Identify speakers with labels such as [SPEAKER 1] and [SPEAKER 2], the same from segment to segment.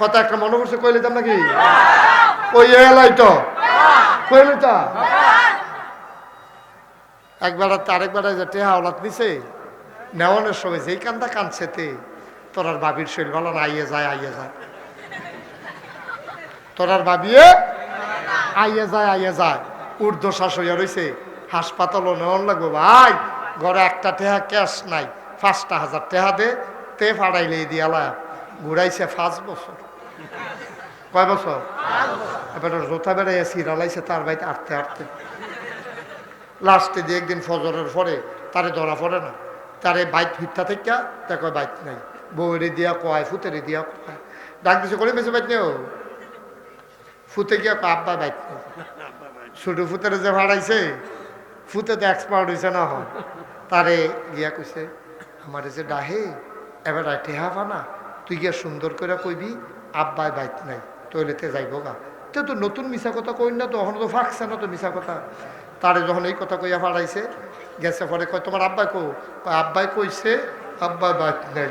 [SPEAKER 1] কথা একটা মনে করছে কইলে তাম নাকি ওই এলাই তো কইলে তা একবার আরেকবার যে টেহা ওলাত নিছে নেওয়ানোর সময় যেই কান্দা কানছেতে তোরার বাবির শরীর ভালো না আইয়ে যায় তোরার বাবিয়ে আইয়ে যায় ঊর্ধ্বশ্বাস হইয়া রয়েছে হাসপাতালও নেওয়ান লাগবো ভাই ঘরে একটা টেহা ক্যাশ নাই 5,000 টেহা দে তে ফাড়াইলে দিয়ালা ঘুরাইছে 5 বছর কয় বছর এবার জোতা বেড়াইয়া সিরালাইছে তার বাড়িতে আটতে লাস্টে দিয়ে একদিন ফজরের পরে তারে ধরা পড়ে না তারে বাইক ভিত্তা থেকে দেখো বাইক নাই বউরে দিয়া কয় ফুতেরে দিয়া কয় ডাক দিছে করে বেশি বাইক নেও ফুতে গিয়া আব্বা বাইক নেই ছোট ফুতের যে ভাড়াইছে ফুতে তো এক্সপার্ট হয়েছে না হয় তারে গিয়া কইছে আমার যে ডাহে এবার টেহা পানা তুই গিয়া সুন্দর করে কইবি আব্বাই বাইক নাই টয়লেটে যাইব গা তো নতুন মিশা কথা কই না তো ওখানে তো ফাঁকছে না তো মিশা কথা তারে যখন এই কথা কইয়া ফাড়াইছে গেছে পরে কয় তোমার আব্বাই কো আব্বাই কইছে আব্বাই বাইক নাই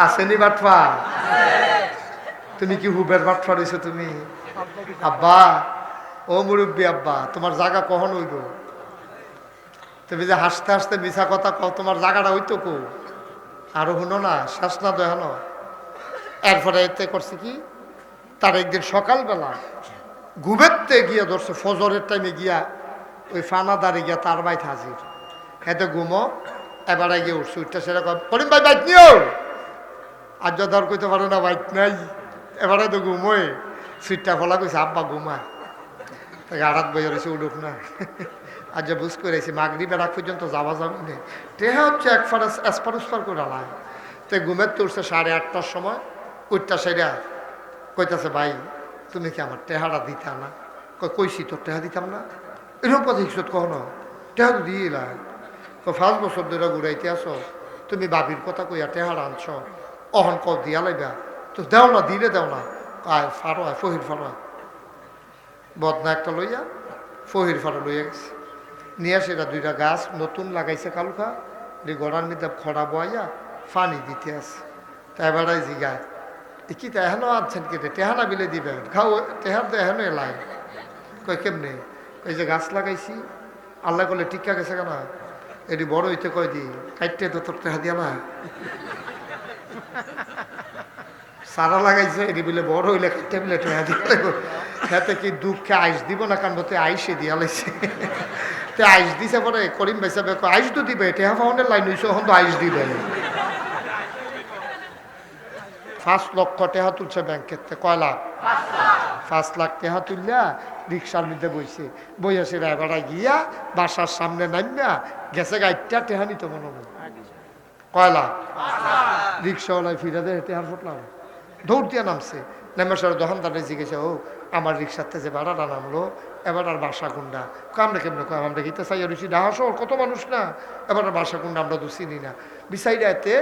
[SPEAKER 1] আসেনি বাটফা তুমি কি হুবের বাটফা রয়েছো তুমি আব্বা ও মুরব্বী আব্বা তোমার জায়গা কখন হইব তুমি যে হাসতে হাসতে মিশা কথা কও তোমার জায়গাটা হইতো কো আরো শুনো না শেষ না দেখানো এরপরে এতে করছে কি তার একদিন সকালবেলা ঘুমেরতে গিয়া ধরছে ফজরের টাইমে গিয়া ওই ফানাদারে গিয়া তার বাইত হাজির এতে ঘুমো এবারে গিয়ে উঠছে উঠতে সেরকম করিম ভাই বাইক নিও আর ধর কইতে পারে না বাইক নাই এবারে তো ঘুমোয় সিটটা ফলা কইছে আব্বা ঘুমা তাকে আড়াত বইয়া রয়েছে উঠুক না আর যে বুঝ করেছি মাগরি বেড়া পর্যন্ত যাওয়া যাবে না টেহা হচ্ছে এক ফারাস এসপারুস্পার করে আলায় তো ঘুমের তো উঠছে 8:30টার সময় উঠটা সেরা কইতাছে ভাই তুমি কি আমার টেহাটা দিতা না কইছি তোর টেহা দিতাম না এরকম কথা হিসত কখনো টেহা তো দিয়ে এলাই 5 বছর ধরে ঘুরাইতে আসো তুমি বাবির কথা কইয়া টেহারা আনছ অহন ক দিয়া লাইবা তো দেও না দিলে দেও না আয় ফারো আয় ফহির ফারো আয় বদনা একটা লইয়া ফহির ফারো লইয়া গেছে নিয়ে সেটা 2টা গাছ নতুন লাগাইছে কালুকা গড়ার মধ্যে খড়া বয়া পানি দিতে আছে তাই বেড়াই জিগায় কি তো এখনো আনছেন কেটে টেহানা বিলে দিবেন খাও টেহার তো এখনো এলাই কই কেমনে কই যে গাছ লাগাইছি আল্লাহ করলে টিকা গেছে কেন এটি বড় হইতে কয় দি কাইটে তো তোর টেহা দিয়া না সারা লাগাইছে এটি বিলে বড় হইলে কাইটে বিলে টেহা দিয়া হাতে কি দুঃখে আইস দিব না কারণ বলতে আইসে দিয়া লাইছে তে আইস দিছে পরে করিম ভাই সাহেব আইস তো দিবে টেহা ফাউন্ডের লাইন হইছে এখন তো আইস দিবে 5 লক্ষ টেহা তুলছে ব্যাংকের থেকে কয় লাখ 5 লাখ টেহা তুললা রিক্সার মধ্যে বইছে বইয়া সে রায়বাড়া গিয়া বাসার সামনে নামিয়া গেছে গাইডটা টেহা নিত মনে হয় কয় লাখ রিক্সাওয়ালায় ফিরে দেয় টেহার ফুটলাম দৌড় দিয়া নামছে নেমে সর দোকানদারে জিজ্ঞেসে ও আমার রিক্সাতে যে ভাড়াটা নামলো এবার আর বাসা কুন্ডা আমরা কেমন কয় আমরা গীতে চাই রুচি ডাহা শহর কত মানুষ না এবার আর বাসা কুন্ডা আমরা তো চিনি না বিচাইরা এতে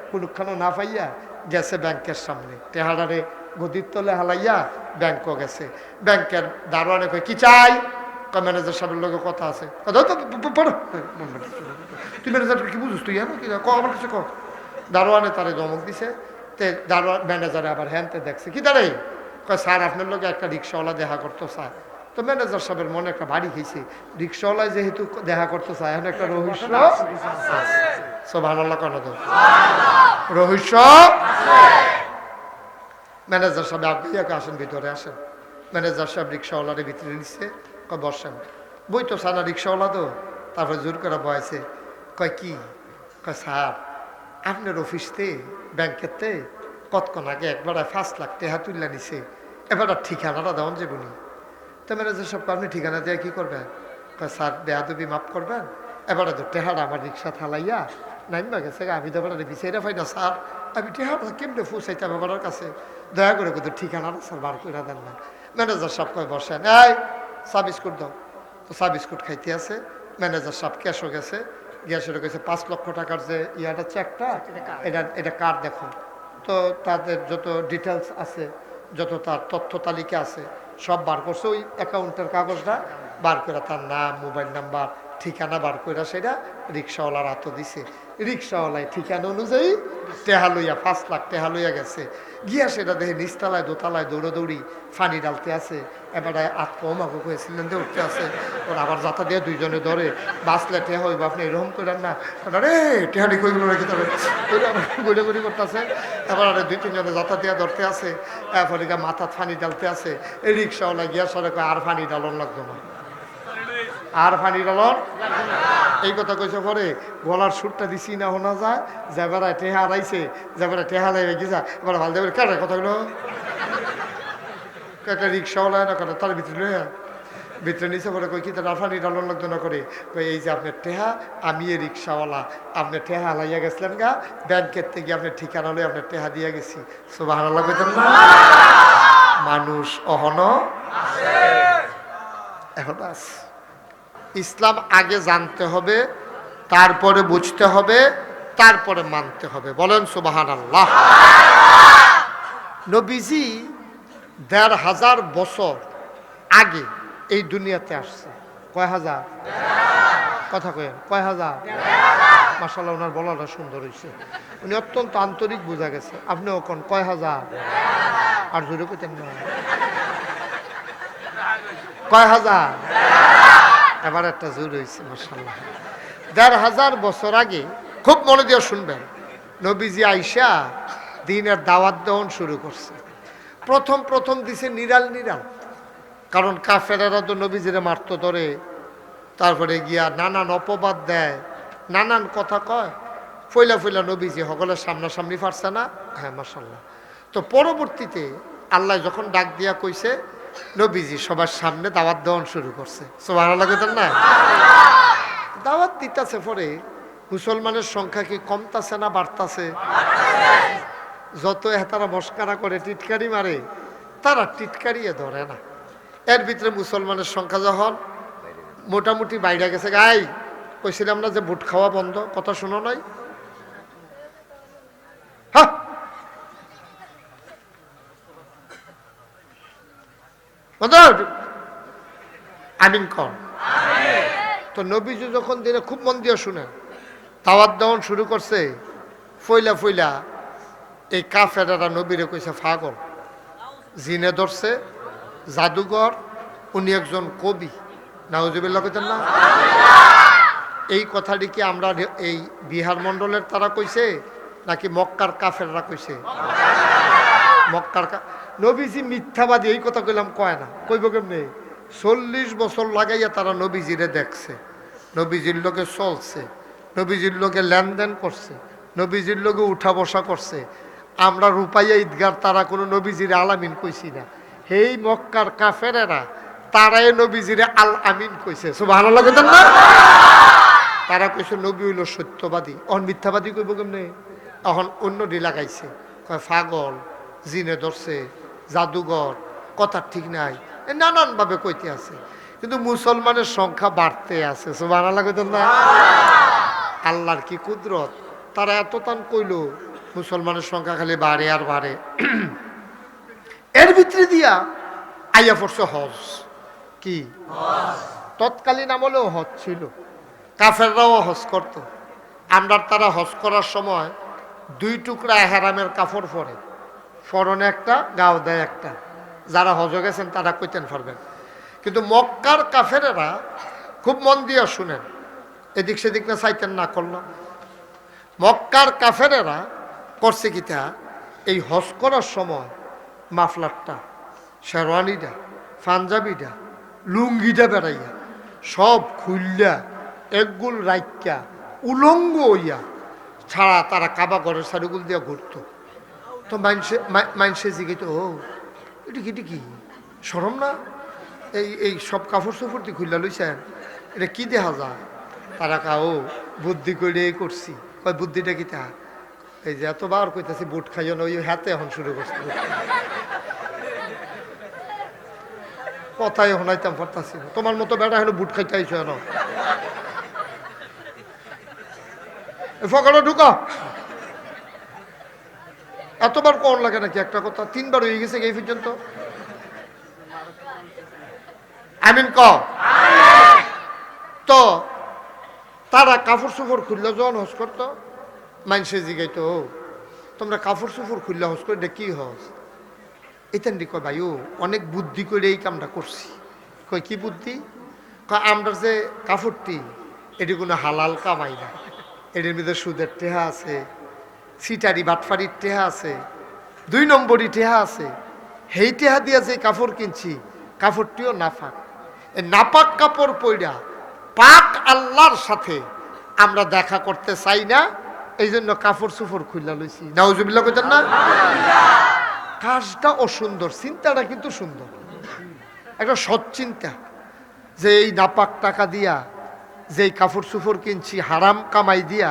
[SPEAKER 1] কোনখানো না পাইয়া গেছে ব্যাংকের সামনে টেহাডারে গদির তলে হালাইয়া ব্যাংকও গেছে ব্যাংকের দারোয়ানে কয় কি চাই ম্যানেজার সাহেবের লোক কথা আছে তুই ম্যানেজার কি বুঝিস তুই কি আমার কিছু কর দারোয়ানে তারে ধমক দিছে তে দারোয়ান ম্যানেজারে আবার হ্যানতে দেখছে কি দাঁড়াই কয় স্যার আপনার লোক একটা রিক্সাওয়ালা দেখা করতো স্যার তো ম্যানেজার সাহেবের মনে একটা বাড়ি খেয়েছে রিক্সাওয়ালায় যেহেতু দেখা করতে চায় এখন একটা রহস্য সুবহানাল্লাহ কেন তো রহস্য ম্যানেজার সাহেব আপনি আসেন ভিতরে আসেন ম্যানেজার সাহেব রিক্সাওয়ালারে ভিতরে নিচ্ছে কয় বসেন বই তো সারা রিক্সাওয়ালা তো তারপরে জোর করে বয়েছে কয় কি কয় স্যার আপনার অফিসতে ব্যাংকেতে কতক্ষণ আগে একবার 5 লাখ টেহা তুললা নিছে এবার ঠিকানাটা দেওয়ান যে গুনি তো ম্যানেজার সাহেব আপনি ঠিকানা দিয়ে কী করবেন কয় স্যার বেয়াদবি মাফ করবেন এবারে তো টেহারা আমার রিক্সা থালাইয়া নাইমা গেছে আমি তো এবার বিচাইরা পাই না স্যার আমি টেহারা কেমনে ফুসাইতাম আমার কাছে দয়া করে কিন্তু ঠিকানাটা স্যার বার করে দেন না ম্যানেজার সাহেব কয় বসেন এই চা বিস্কুট দাও তো চা বিস্কুট খাইতে আছে ম্যানেজার সাহেব ক্যাশও গেছে গ্যাসের গেছে 5 লক্ষ টাকার যে ইয়াটা চেকটা এটা কার্ড দেখো তো তাদের যত ডিটেলস আছে যত তার তথ্য তালিকা আছে সব বার করছে ওই অ্যাকাউন্টের কাগজটা বার করে তার নাম মোবাইল নাম্বার ঠিকানা বার করে সেটা রিক্সাওয়ালার হাতে দিছে। রিক্সাওয়ালায় ঠিকানা অনুযায়ী টেহা লইয়া 5 লাখ টেহা লইয়া গেছে। গিয়া সেটা দেখে নিচতলায় দোতলায় দৌড়াদৌড়ি ফানি ডালতে আছে। এবারে আত্মমাকে কয়েছিলেন যে উঠতে আছে। ওর আবার যাতা দিয়ে দুইজনে ধরে বাঁচলে টেহা হইব, আপনি এরকম করেন না। রে টেহাটি কইগুলো রেখে তবে গুড়ি করতেছে। এবার আরে 2-3 জনে যাতা দিয়ে ধরতে আছে। এরপরে গিয়া মাথাত ফানি ডালতে আছে। এই রিক্সাওয়ালা গিয়া সরে কয় আর ফানি ডালন লাগতো না, আর ফানি ডালন এই কথা কইছে। পরে গলার সুরটা দিছি না শোনা যায়, যাবার টেহা হারাইছে, যাবার টেহা লেগে গেছে। এবার ভাল দেবে কার কথাগুলো একটা রিক্সাওয়ালা না করে তার ভিতরে ভিতরে নিচে পরে কই কি তার ফানি ডালন লাগতো না করে কই এই যে আপনার টেহা, আমি এই রিক্সাওয়ালা, আপনার টেহা হালাইয়া গেছিলেন গা, ব্যাংকের থেকে আপনার ঠিকানা লই আপনার টেহা দিয়ে গেছি। সুবহানাল্লাহ কইতেন না? মানুষ অহনো এখন আছে। ইসলাম আগে জানতে হবে, তারপরে বুঝতে হবে, তারপরে মানতে হবে। বলেন সুবহানাল্লাহ। নবীজি ১৫০০ বছর আগে এই দুনিয়াতে আসছে। কয় হাজার? কথা কয়েন কয় হাজার? মাশাআল্লাহ, ওনার বলাটা সুন্দর হয়েছে। উনি অত্যন্ত আন্তরিক বোঝা গেছে। আপনি ওখান কয় হাজার? আর জোরে কইতেন না, কয় হাজার? এবার একটা জোর হয়েছে মাশাআল্লাহ। ১৫০০ বছর আগে, খুব মনে দিয়ে শুনবেন, নবীজি আইসা দিনের দাওয়াত দেওয়ান শুরু করছে। প্রথম দিছে নিরাল নিরাল, কারণ কাফেরেরা তো নবীজিরে মারতো ধরে, তারপরে গিয়া নানান অপবাদ দেয়, নানান কথা কয়। ফইলা ফইলা নবীজি সকলের সামনাসামনি পারছে না। হ্যাঁ মাশাআল্লাহ। তো পরবর্তীতে আল্লাহ যখন ডাক দিয়া কইছে, নবীজি সবার সামনে দাওয়াত দেওয়ান শুরু করছে। সুবহানাল্লাহ কইতেন না? দাওয়াত দিতেছে। পরে মুসলমানের সংখ্যা কি কমতাছে না বাড়তাছে? যত তারা মস্কারা করে টিটকারি মারে, তারা টিটকারিয়ে ধরে না। এর ভিতরে মুসলমানের সংখ্যা যখন মোটামুটি বাইরে গেছে, গাই কইছিলাম না যে বুট খাওয়া বন্ধ, কথা শোনো নাই? হ্যাঁ, আমিন কন। তো নবীজি যখন দিনে, খুব মন দিয়ে শুনেন, দাওয়াত দেওয়ান শুরু করছে, ফইলা ফইলা এই কাফেরেরা নবীরে কইছে পাগল, জিনে ধরছে, জাদুঘর, উনি একজন কবি। নাউজুবিল্লাহ কইতেন না? এই কথাটি কি আমরা এই বিহার মণ্ডলের তারা কইছে নাকি মক্কার কাফেররা কইছে? মক্কার নবীজি মিথ্যাবাদী, এই কথা কইলাম কয় না, কইব কেমনে? 40 বছর লাগাইয়া তারা নবীজিরে দেখছে, নবীজির লোকে চলছে, নবীজির লোকে লেনদেন করছে, নবীজির লোকে উঠা বসা করছে। আমরা রূপাইয়া ঈদগার তারা কোনো নবীজিরে আল আমিন কইছি না। এই মক্কার কাফেরেরা তারাই নবীজিরে আল আমিন কইছে। সুবহানাল্লাহ কইতেন না? তারা কইছে নবী হইল সত্যবাদী, অন মিথ্যাবাদী কইব কেমনে? এখন অন্য ডি লাগাইছে, কয় পাগল, জিনে ধরছে, জাদুঘর, কথা ঠিক নাই, নানানভাবে কইতে আছে। কিন্তু মুসলমানের সংখ্যা বাড়তে আছে। সুবহানাল্লাহ কইতেন না? আল্লাহর কি কুদরত, তারা এত তান কইল, মুসলমানের সংখ্যা খালি বাড়ে আর বাড়ে। এর ভিতরে দিয়া আইয়া পড়ছে হজ। কি তৎকালীন আমলেও হজ ছিল, কাফেররাও হজ করত। আমরা তারা হজ করার সময় 2 টুকরা হেরামের কাপড় পরে, ফরনে একটা, গাও দেয় একটা। যারা হজ গেছেন তারা কইতেন পারবেন। কিন্তু মক্কার কাফেরেরা, খুব মন দিয়া শুনেন, এদিক সেদিক না চাইতেন না করলাম, মক্কার কাফেরেরা করছে কিতা, এই হজ করার সময় মাফলারটা, শেরওয়ানিটা, পাঞ্জাবিটা, লুঙ্গিটা বেড়াইয়া সব খুললা একগুল রাইকা উলঙ্গ হইয়া ছাড়া তারা কাবা ঘরের সারিগুল দিয়া ঘুরতো। তো মাইনসে জিগিত, ও এটা কি সরম না? এই সব কাপড় চোপড় দিয়ে খুললা লইছেন, এটা কি দেখা যায়? তারা কাও বুদ্ধি করে করছি। কয় বুদ্ধিটা কিতা? এই যে এতবার কইতেছি বুট খাইও না, ওই হাতে এখন শুরু করছে। কথাই শোনাইতাম পারতাছি না, তোমার মতো বেড়া হলো বুট খাইতে আইছো না, ফকানো ঢুকা। এতবার কোন লাগে নাকি একটা কথা? 3বার হয়ে গেছে এই পর্যন্ত। আমিন ক। তো তারা কাপড় চোপড় খুললে যখন হজ করতো মানুষে জিগাইতো তোমরা কাপড় চোপড় খুললে হজ করে কি হজ এতেন কয় ভাই অনেক বুদ্ধি করে এই কামটা করছি কয় কি বুদ্ধি কয় আমরা যে কাপড়টি এটি কোনো হালাল কামাই না এটির মধ্যে সুদের টেহা আছে সিটারি বাটফারির টেহা আছে 2 নম্বরই টেহা আছে সেই টেহা দিয়া যে কাপড় কিনছি কাপড়টিও নাফাক এই নাপাক কাপড় পইরা পাক আল্লাহর সাথে আমরা দেখা করতে চাই না এই জন্য কাপড় চোপড় খুললা লইছি নাউজুবিল্লাহ কইতেন না কাজটা অসুন্দর চিন্তাটা কিন্তু সুন্দর একটা সৎ চিন্তা যে এই নাপাক টাকা দিয়া যেই কাপড় চোপড় কিনছি হারাম কামাই দিয়া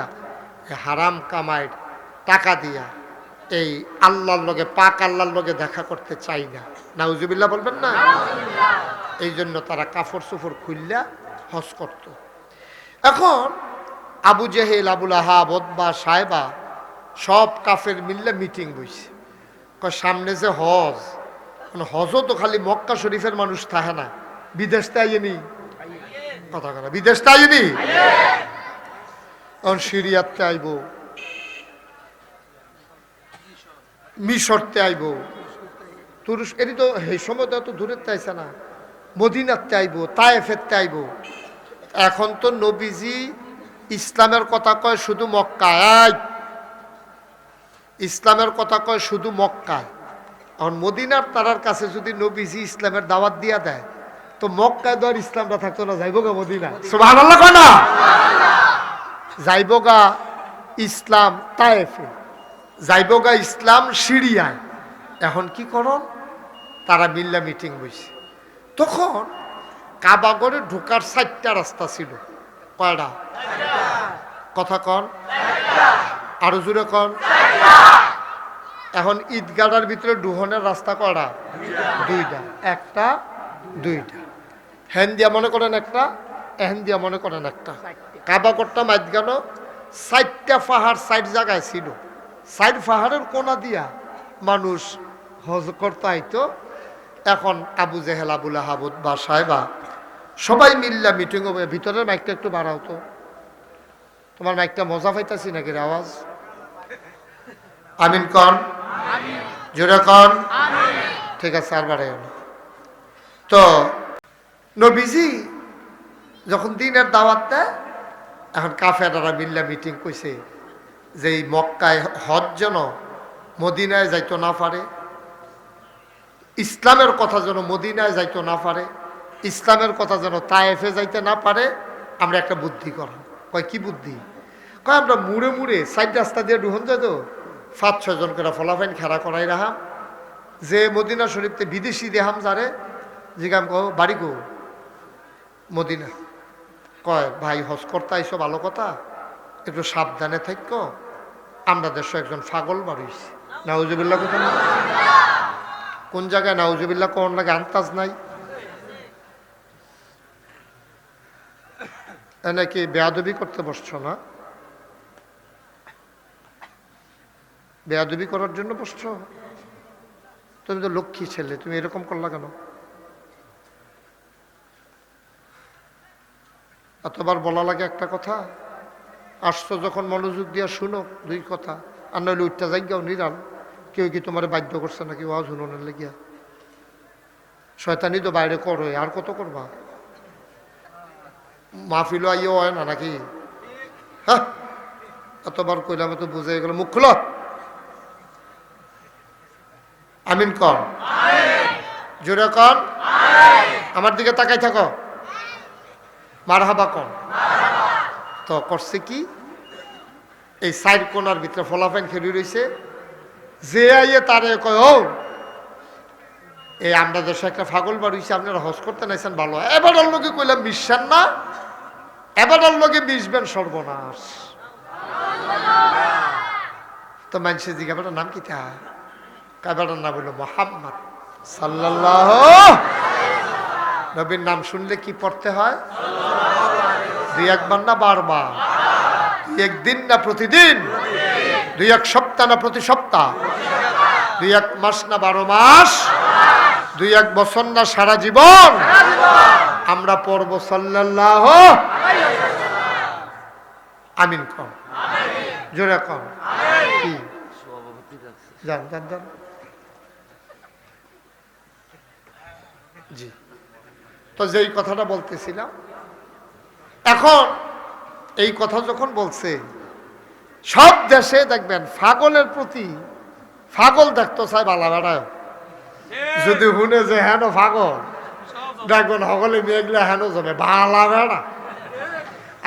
[SPEAKER 1] হারাম কামাইয়ের টাকা দিয়া এই আল্লাহর লগে পাক আল্লাহর লগে দেখা করতে চাই না নাউজুবিল্লাহ বলবেন না এই জন্য তারা কাপড় চোপড় খুললা হজ করত এখন আবু জেহেল আবুল আহাব ওতবা সাহেবা সব কাফের মিললে মিটিং বইছে সামনে যে হজ হজও তো খালি মক্কা শরীফের মানুষ থাকে না বিদেশ তাইনি কথা কথা বিদেশ তাইনি এখন সিরিয়াতে আইব মিশরতে আইব তুরস্ক এটি তো এই সময় তো দূরের তাইছে না মদিনাতে আইব তায়েফেরতে আইব এখন তো নবীজি ইসলামের কথা কয় শুধু মক্কায় ইসলামের কথা কয় শুধু মক্কায় এখন মদিনার তারার কাছে যদি নবীজি ইসলামের দাওয়াত দিয়া দেয় তো মক্কায় তো আর ইসলামটা থাকতো না যাইব গা মদিনা সুবহানাল্লাহ কয় না যাইব গা ইসলাম তায়েফে যাইব গা ইসলাম সিরিয়ায় এখন কি করন তারা মিল্লা মিটিং বইছে তখন কাবাগরে ঢোকার 4টা রাস্তা ছিল কয়টা কথা কন আরো জোরে কন এখন ঈদগাড়ার ভিতরে ডুহনের রাস্তা কয়টা 2টা একটা 2টা হ্যান দিয়া মনে করেন একটা এহেন দিয়া মনে করেন একটা কাবাগরটা মাঝখানো 4টা পাহাড় 4 জায়গায় ছিল 4 পাহাড়ের কোনা দিয়া মানুষ হজ করতে আইতো এখন আবু জেহেল আবুল আহাব বা সাহেবা সবাই মিল্লা মিটিং হবে ভিতরের মাইকটা একটু বাড়াও তো তোমার মাইকটা মজা পাইতাছি নাকি আওয়াজ আমিন কন জোরে কন ঠিক আছে আর বাড়াই না তো নবীজি যখন দিনের দাওয়াত দেয় এখন কাফেররা মিল্লা মিটিং কইছে যে এই মক্কায় হজ যেন মদিনায় যাইতো না পারে ইসলামের কথা যেন মদিনায় যাইতো না পারে ইসলামের কথা যেন তায়েফে যাইতে না পারে আমরা একটা বুদ্ধি করলাম কয় কি বুদ্ধি কয় আমরা মুড়ে মুড়ে 4 রাস্তা দিয়ে ডুহন যাই তো 5-6 জন করে ফলাফাইন খেলা করাই রাহাম যে মদিনা শরীফতে বিদেশি দেহাম যারে জিগাম কো বাড়ি গো মদিনা কয় ভাই হজ করতে আইসো ভালো কথা একটু সাবধানে থাকো আমরা দেশ একজন পাগল বাড়িয়েছি নাউজুবিল্লাহ কোথায় কোন জায়গায় নাউজুবিল্লাহ কোন লাগে আন্তাজ নাই নাকি বেয়াদবি করতে বসছো না বেয়াদবি করার জন্য বসছো তুমি তো লক্ষ্মী ছেলে তুমি এরকম করলা কেন এতবার বলা লাগে একটা কথা আসছো যখন মনোযোগ দিয়া শুনো 2 কথা আর নইলে উঠতে যাই গাও নিরাল কেউ কি তোমার বাধ্য করছে নাকি ওয়াজ শুনোনের লেগিয়া শয়তানি তো বাইরে করো আর কত করবা মাহফিল আইও হয় না নাকি হ্যাঁ এতবার কইলাম তো বুঝে গেল মুখ খুলো আমিন কর জোরে কর আমার দিকে তাকাই থাকো মারহাবা কর তো করছে কি এই 4 কোণার ভিতরে ফলাফাইন খেলি রয়েছে যে আইয়ে তারে কয় ও এই আমরা দেশে একটা পাগল বাড়িয়েছি আপনারা হজ করতে নাইছেন ভালো এবার লোকে কইলাম মিশছেন না এবার লোকে মিশবেন সর্বনাশ তো মানুষের জিজ্ঞাসাটার নাম কি তা কাবেটার নাম হলো মুহাম্মদ সাল্লাল্লাহু নবীর নাম শুনলে কি পড়তে হয় 2-1 বার না বারবার 2-1 দিন না প্রতিদিন 2-1 সপ্তাহ না প্রতি সপ্তাহ 2-1 মাস না 12 মাস 2-1 বছর না সারা জীবন আমরা পড়ব সাল্লাল্লাহু আমিন কম, জোরে কম। কি যান যান যান। জি, তো যেই কথাটা বলতেছিলাম, এখন এই কথা যখন বলছে, সব দেশে দেখবেন পাগলের প্রতি, পাগল দেখতো চাই বালা বেড়ায়, যদি শুনে যে হেন পাগল দেখবেন সকলে মেয়েগুলা হেন জমে বালা বেড়া।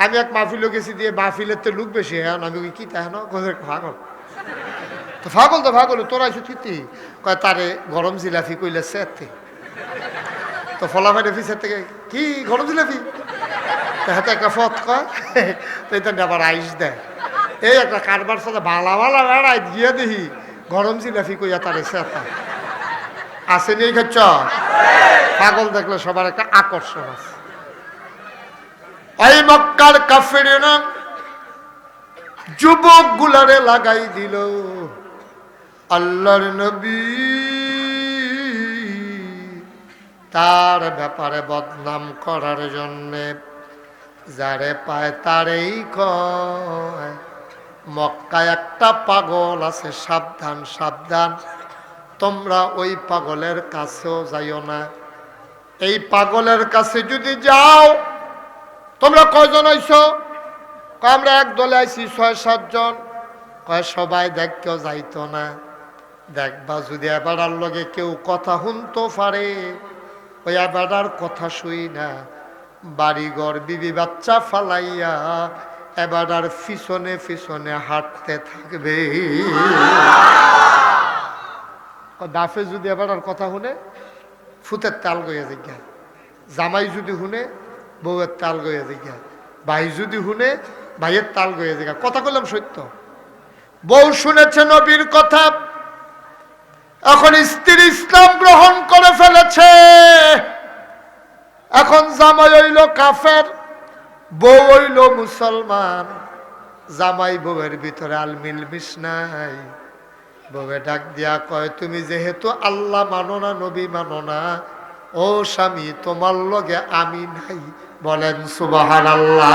[SPEAKER 1] আমি এক মাহফিলে গেছি, দিয়ে মাহফিলের তো লোক বেশি, হ্যাঁ আমি কি তা হেন পাগল, তো পাগল তো পাগল, তোরা আইসু থিতি কয় তারে গরম জিলাপি কইলে সেতে, তো ফলাফাই অফিসের থেকে কি গরম জিলাপি, হাতে একটা ফত কয়, তো এটা আবার আইস দেয়। এই একটা কারবার সাথে ভালা ভালা বেড়াই গিয়ে দেখি গরম জিলাপি কইয়া তারে সেতা আসেনি। এই খাচ্ছ পাগল দেখলে সবার একটা আকর্ষণ আছে। এই মক্কার কাফেরেরা যুবক গুলারে লাগাই দিল আল্লাহর নবী তার ব্যাপারে বদনাম করার জন্যে। যারে পায় তারেই কয় মক্কায় একটা পাগল আছে, সাবধান সাবধান, তোমরা ওই পাগলের কাছেও যাইও না। এই পাগলের কাছে যদি যাও, তোমরা কয়জন আইছো? আমরা এক দলে আইছি ৬-৭ জন। কয় সবাই দেখ কেউ যাইতো না, দেখবা যদি এবারার লগে কেউ কথা শুনতো পারে, ওই এবারার কথা শুই না বাড়িঘর বিবি বাচ্চা ফালাইয়া এবারার পিছনে পিছনে হাঁটতে থাকবে। দাফে যদি এবারার কথা শুনে ফুতের তাল গইয়া জিজ্ঞা, জামাই যদি শুনে বউয়ের তাল গইয়া জিজ্ঞা, ভাই যদি শুনে ভাইয়ের তাল গইয়া জিজ্ঞা। কথা কইলাম সত্য। বউ শুনেছে নবীর কথা, এখন স্ত্রী ইসলাম গ্রহণ করে ফেলেছে, এখন জামাই হইল কাফের, বউ হইল মুসলমান। জামাই বউয়ের ভিতরে আল মিলমিশ নাই। বউয়ে ডাক দিয়া কয় তুমি যেহেতু আল্লাহ মানো না, নবী মানো না, ও স্বামী তোমার লগে আমি নাই, বলেন সুবহানাল্লাহ।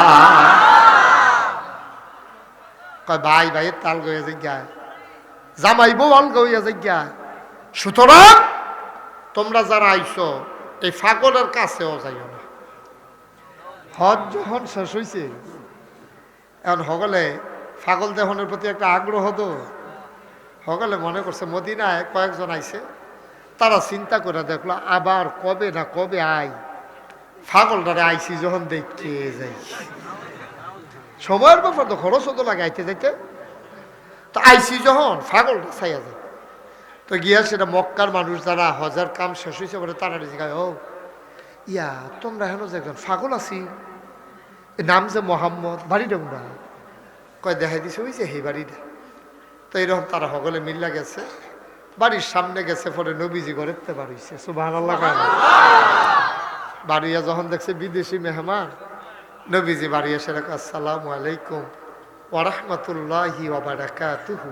[SPEAKER 1] কয় ভাই ভাইয়ের তাল গইয়া জিজ্ঞা, জামাই বউ আল গইয়া জিজ্ঞা। সুতরাং তোমরা যারা আইছো এই পাগলের কাছেও যাইও না। হজ যখন শেষ হয়েছে, এখন সকলে পাগল দেহনের প্রতি একটা আগ্রহ তো, সকলে মনে করছে মদিনায় কয়েকজন আইছে, তারা চিন্তা করে দেখলো আবার কবে না কবে আই, পাগলটারে আইসি যখন দেখতে যাই। সময়ের ব্যাপার তো, খরচ হতো লাগে আইতে যাইতে, তো আইসি যখন পাগলটা ছাইয়া যায়। তো গিয়া সেটা মক্কার মানুষ যারা হজার কাম শেষ হয়েছে বলে তারা জিজ্ঞাসা, ও ইয়া তোমরা হেন যে একজন পাগল আছি, নাম যে মোহাম্মদ, বাড়িটা না কয় দেখাই দিছে ওই যে হে বাড়িটা। তো এইরকম তারা সকলে মিল্লা গেছে, বাড়ির সামনে গেছে, পরে নবীজি ঘরেতে বাড়িছে। সুবহানাল্লাহ। বাড়িয়া যখন দেখছে বিদেশি মেহমান, নবীজি বাড়ি এসে রাখা আসসালামু আলাইকুম ওয়া রাহমাতুল্লাহি ওয়া বারাকাতুহু।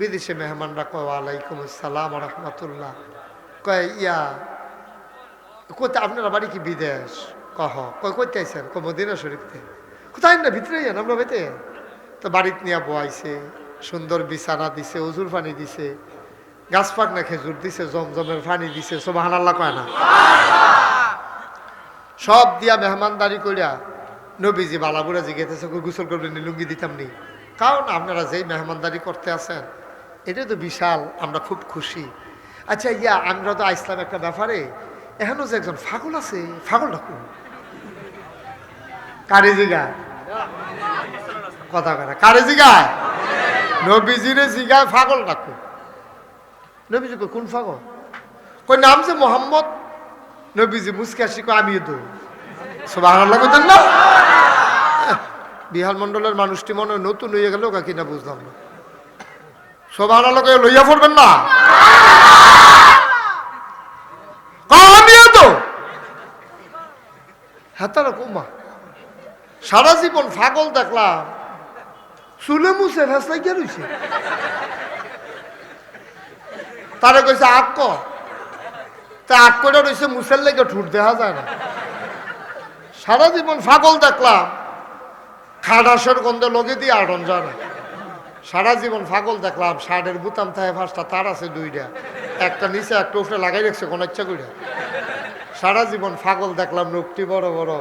[SPEAKER 1] বিদেশি মেহমানরা কয় ওয়ালাইকুম আসসালাম ওয়া রাহমাতুল্লাহ। কয় ইয়া কোথায় আপনারা বাড়ি কি বিদেশ? কহ কয় কইতে আইছেন? কয় মদিনা শরীফতে। কোথায় না ভিতরে যান আমরা বেতে। তো বাড়িতে নিয়ে বয়াইছে, সুন্দর বিছানা দিছে, উজুর পানি দিছে, গাছ পাকনা খেজুর দিছে, জমজমের পানি দিছে। সুবহানাল্লাহ কয় না? সব দিয়া মেহমানদারি করিয়া নবীজি বালাবুড়া জিজ্ঞেস গোসল করবেন, লুঙ্গি দিতাম নি। কারণ আপনারা যেই মেহমানদারি করতে আছেন এটা তো বিশাল, আমরা খুব খুশি। আচ্ছা ইয়া আমরা তো আইসলাম একটা ব্যাপারে, এখনো যে একজন পাগল আছে, পাগলটা কোন? কারে জিগায়? কথা কয় না, কারে জিগায়? নবীজিরে জিগায় পাগলটা কোন? নবীজি কয় কোন পাগল? কই নাম যে মোহাম্মদ। নবীজি মুসকে আসি কয় আমিও তো। সুবহানাল্লাহ কইতেন না? বিহার মন্ডলের মানুষটি মনে হয় নতুন হয়ে গেল কিনা বুঝলাম না। সুবহানাল্লাহ কই লইয়া পড়বেন না? আমিও তো। হ্যাঁ তারা কুমা সারা জীবন পাগল দেখলাম, চুলে মুছে ফেসলাই কে রয়েছে। তারা কইছে আক্ক, তা আক করে রয়েছে মুছের লেগে ঠুট দেখা যায় না। সারা জীবন পাগল দেখলাম, খাটাসের গন্ধে লগে দিয়ে আটন যায় না। সারা জীবন পাগল দেখলাম, শার্টের বুতাম থাকে 5টা, তার আছে 2টা, একটা নিচে একটা উপরে লাগাই রাখছে কোন ইচ্ছা করে। সারা জীবন পাগল দেখলাম, লোকটি বড় বড়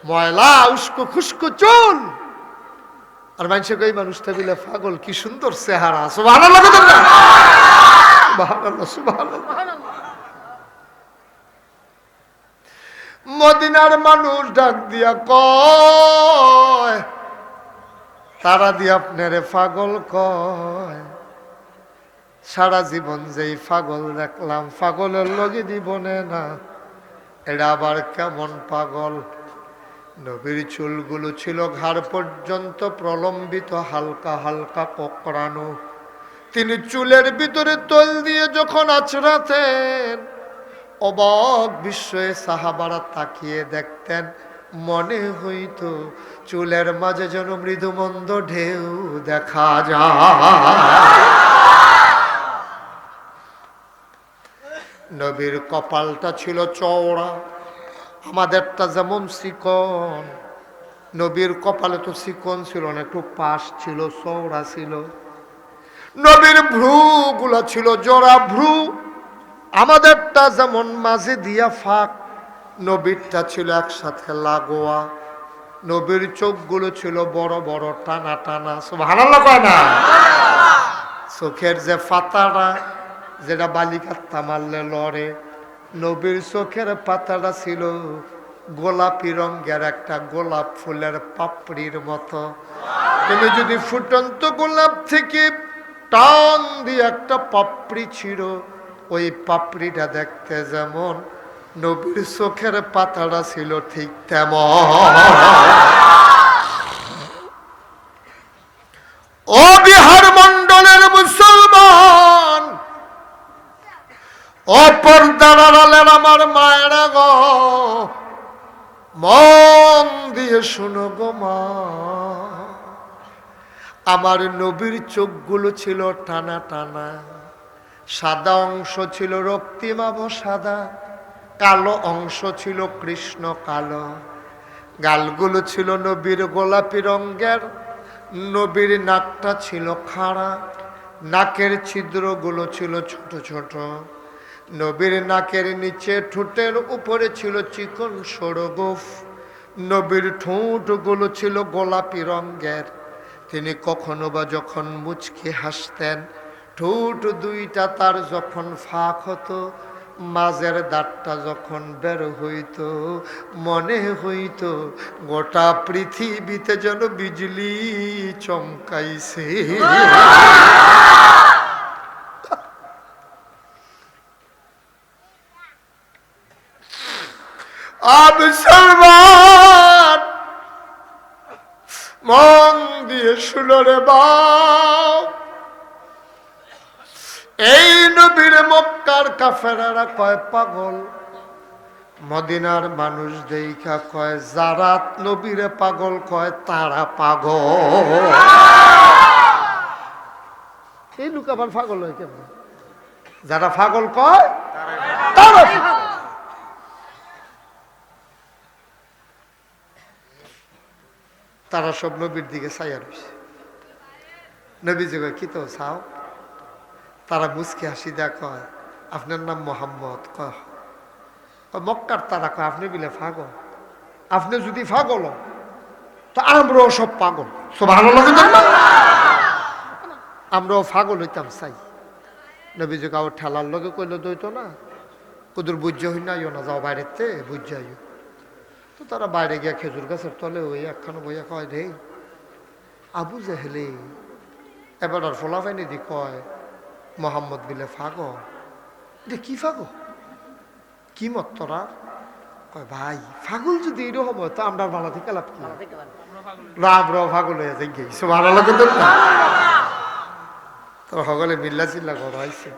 [SPEAKER 1] ময়লা উস্কো খুস্কো চুল, আর মানুষে কই মানুষটা বিলে পাগল, কি সুন্দর চেহারা। সুবহানাল্লাহ, সুবহানাল্লাহ, সুবহানাল্লাহ। মদিনার মানুষ ডাক দিয়া কয়, তারা দিয়ে আপনারে পাগল কয়। সারা জীবন যেই পাগল দেখলাম, পাগলের লগে জীবনে না, এটা আবার কেমন পাগল। নবীর চুলগুলো ছিল ঘাড় পর্যন্ত প্রলম্বিত, হালকা হালকা কোঁকড়ানো। তিনি চুলের ভিতরে তৈল দিয়ে যখন আছড়াতেন, অবাক বিস্ময়ে সাহাবারা তাকিয়ে দেখতেন, মনে হইত চুলের মাঝে যেন মৃদুমন্দ ঢেউ দেখা যায়। নবীর কপালটা ছিল চওড়া, আমাদেরটা যেমন চিকন। নবীর কপালে তো চিকন ছিল না, একটু পাশ ছিল, চওড়া ছিল। নবীর ভ্রুগুলো ছিল জোড়া ভ্রু, আমাদেরটা যেমন মাঝে দিয়া ফাঁক, নবীরটা ছিল একসাথে লাগোয়া। নবীর চোখগুলো ছিল বড় বড়, টানা টানা। সুবহানাল্লাহ কয় না? চোখের যে পাতাটা, যেটা বালিকাত্তা মারলে লড়ে, নবীর চোখের পাতাটা ছিল গোলাপি রঙের, একটা গোলাপ ফুলের পাপড়ির মতো। তুমি যদি ফুটন্ত গোলাপ থেকে টান দিয়ে একটা পাপড়ি ছিল, ওই পাপড়িটা দেখতে যেমন, নবীর চোখের পাতাটা ছিল ঠিক তেমন। ও বিহার মন্ডলের মুসলমান, ও পর্দার আড়ালের আমার মায়েরা গো, মন দিয়ে শুনো গো মা। আমার নবীর চোখগুলো ছিল টানা টানা, সাদা অংশ ছিল রক্তিমাভ সাদা, কালো অংশ ছিল কৃষ্ণ কালো। গালগুলো ছিল নবীর গোলাপি রঙের, নবীর নাকটা ছিল খাড়া, নাকের ছিদ্রগুলো ছিল ছোট ছোট। নবীর নাকের নিচে ঠোঁটের উপরে ছিল চিকন সরগোফ। নবীর ঠোঁটগুলো ছিল গোলাপি রঙের। তিনি কখনো বা যখন মুচকি হাসতেন, ঠোঁট দুইটা তার যখন ফাঁক হতো, মাঝের দাঁতটা যখন বের হইত, মনে হইত গোটা পৃথিবীতে যেন বিজলি চমকাইছে। মুসলমান মন দিয়ে শুনো রে বাপ, এই নবীর মক্কার কাফেরারা কয় পাগল, মদিনার মানুষ দেখা কয় যারা নবীরে পাগল কয় তারা পাগল। এই লোক আবার পাগল হয় কেমন? যারা পাগল কয় তারা। তারা সব নবীর দিকে চাইয়া রয়েছে। নবীজি কয় কি তো চাও? তারা মুচকি হাসি দেয়া কয় আপনার নাম মোহাম্মদ? কয় মক্কার। তারা কয় আপনি বিলে পাগল? আপনি যদি পাগল তো আমরাও সব পাগল। সুবহানাল্লাহ, আমরাও পাগল হইতাম চাই। নবীজি কাউ ঠেলার লগে কইলে দইতো না, কুদুর বুঝ্য হই না, ইও না যাও বাইরেতে বুঝ যাইও। তো তারা বাইরে গিয়া খেজুর গাছের তলে ওই একখানো বইয়া কয় রে আবু জেহেলে, এবার আর ফোলাফাইনি দি কয় মোহাম্মদ বিলে ফাগল। দে কি ফাগল, কি মত তোরা? কয় ভাই ফাগল যদি এরকম হয় তো আমরা ভালো থেকে লাভ কি? আমরাও ফাগল হয়ে যাই গেছি। ভালো লাগে তো তোর সকলে মিল্লা চিল্লা ঘর হয়েছে।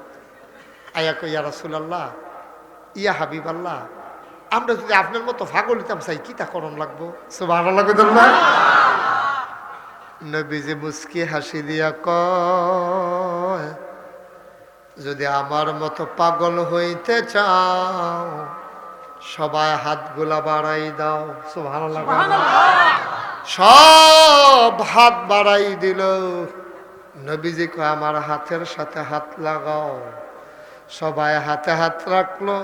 [SPEAKER 1] আয়া কই ইয়া রাসূলুল্লাহ, ইয়া হাবিব আল্লাহ, আমরা যদি আপনার মতো পাগল হইতাম চাই কি তা করণ লাগবো? সুবহানাল্লাহ। নবীজি মুস্কি হাসি দিয়া কয় যদি আমার মতো পাগল হইতে চাও সবাই হাতগুলা বাড়াই দাও। সুবহানাল্লাহ। সব হাত বাড়াই দিল। নবীজি কয় আমার হাতের সাথে হাত লাগাও। সবাই হাতে হাত রাখলো।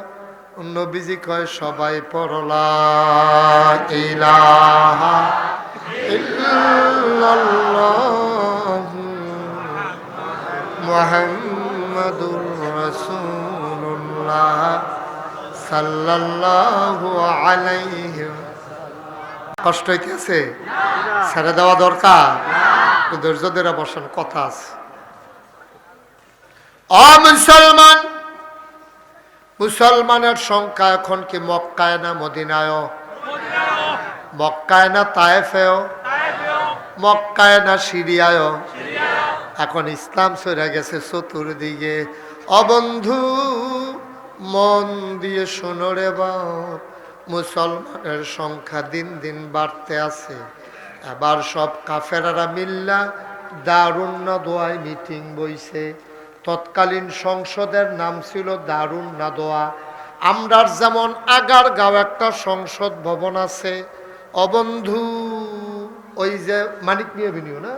[SPEAKER 1] নবীজি কয় সবাই পড়লা ইলাহা ইল্লাল্লাহু মুহাম্মাদুর রাসূলুল্লাহ সাল্লাল্লাহু আলাইহি। কষ্ট হইতেছে? ছেড়ে দেওয়া দরকার? ধৈর্য ধরে বসেন, কথা আছে। মুসলমান, মুসলমানের সংখ্যা এখন কি মক্কায় না মদিনায়? মক্কায় না তায়েফেও? মক্কায় না সিরিয়ায়? এখন ইসলাম ছড়িয়ে গেছে চতুর্দিকে। অবন্ধু মন দিয়ে শোনো রে বাপ, মুসলমানের সংখ্যা দিন দিন বাড়তে আছে। এবার সব কাফেরারা মিল্লা দারুন নাদোয়ায় মিটিং বইছে। তৎকালীন সংসদের নাম ছিল দারুন নাদোয়া। আমরার যেমন আগারগাঁও একটা সংসদ ভবন আছে, অবন্ধু ওই যে মানিক মিয়া এভিনিউ না,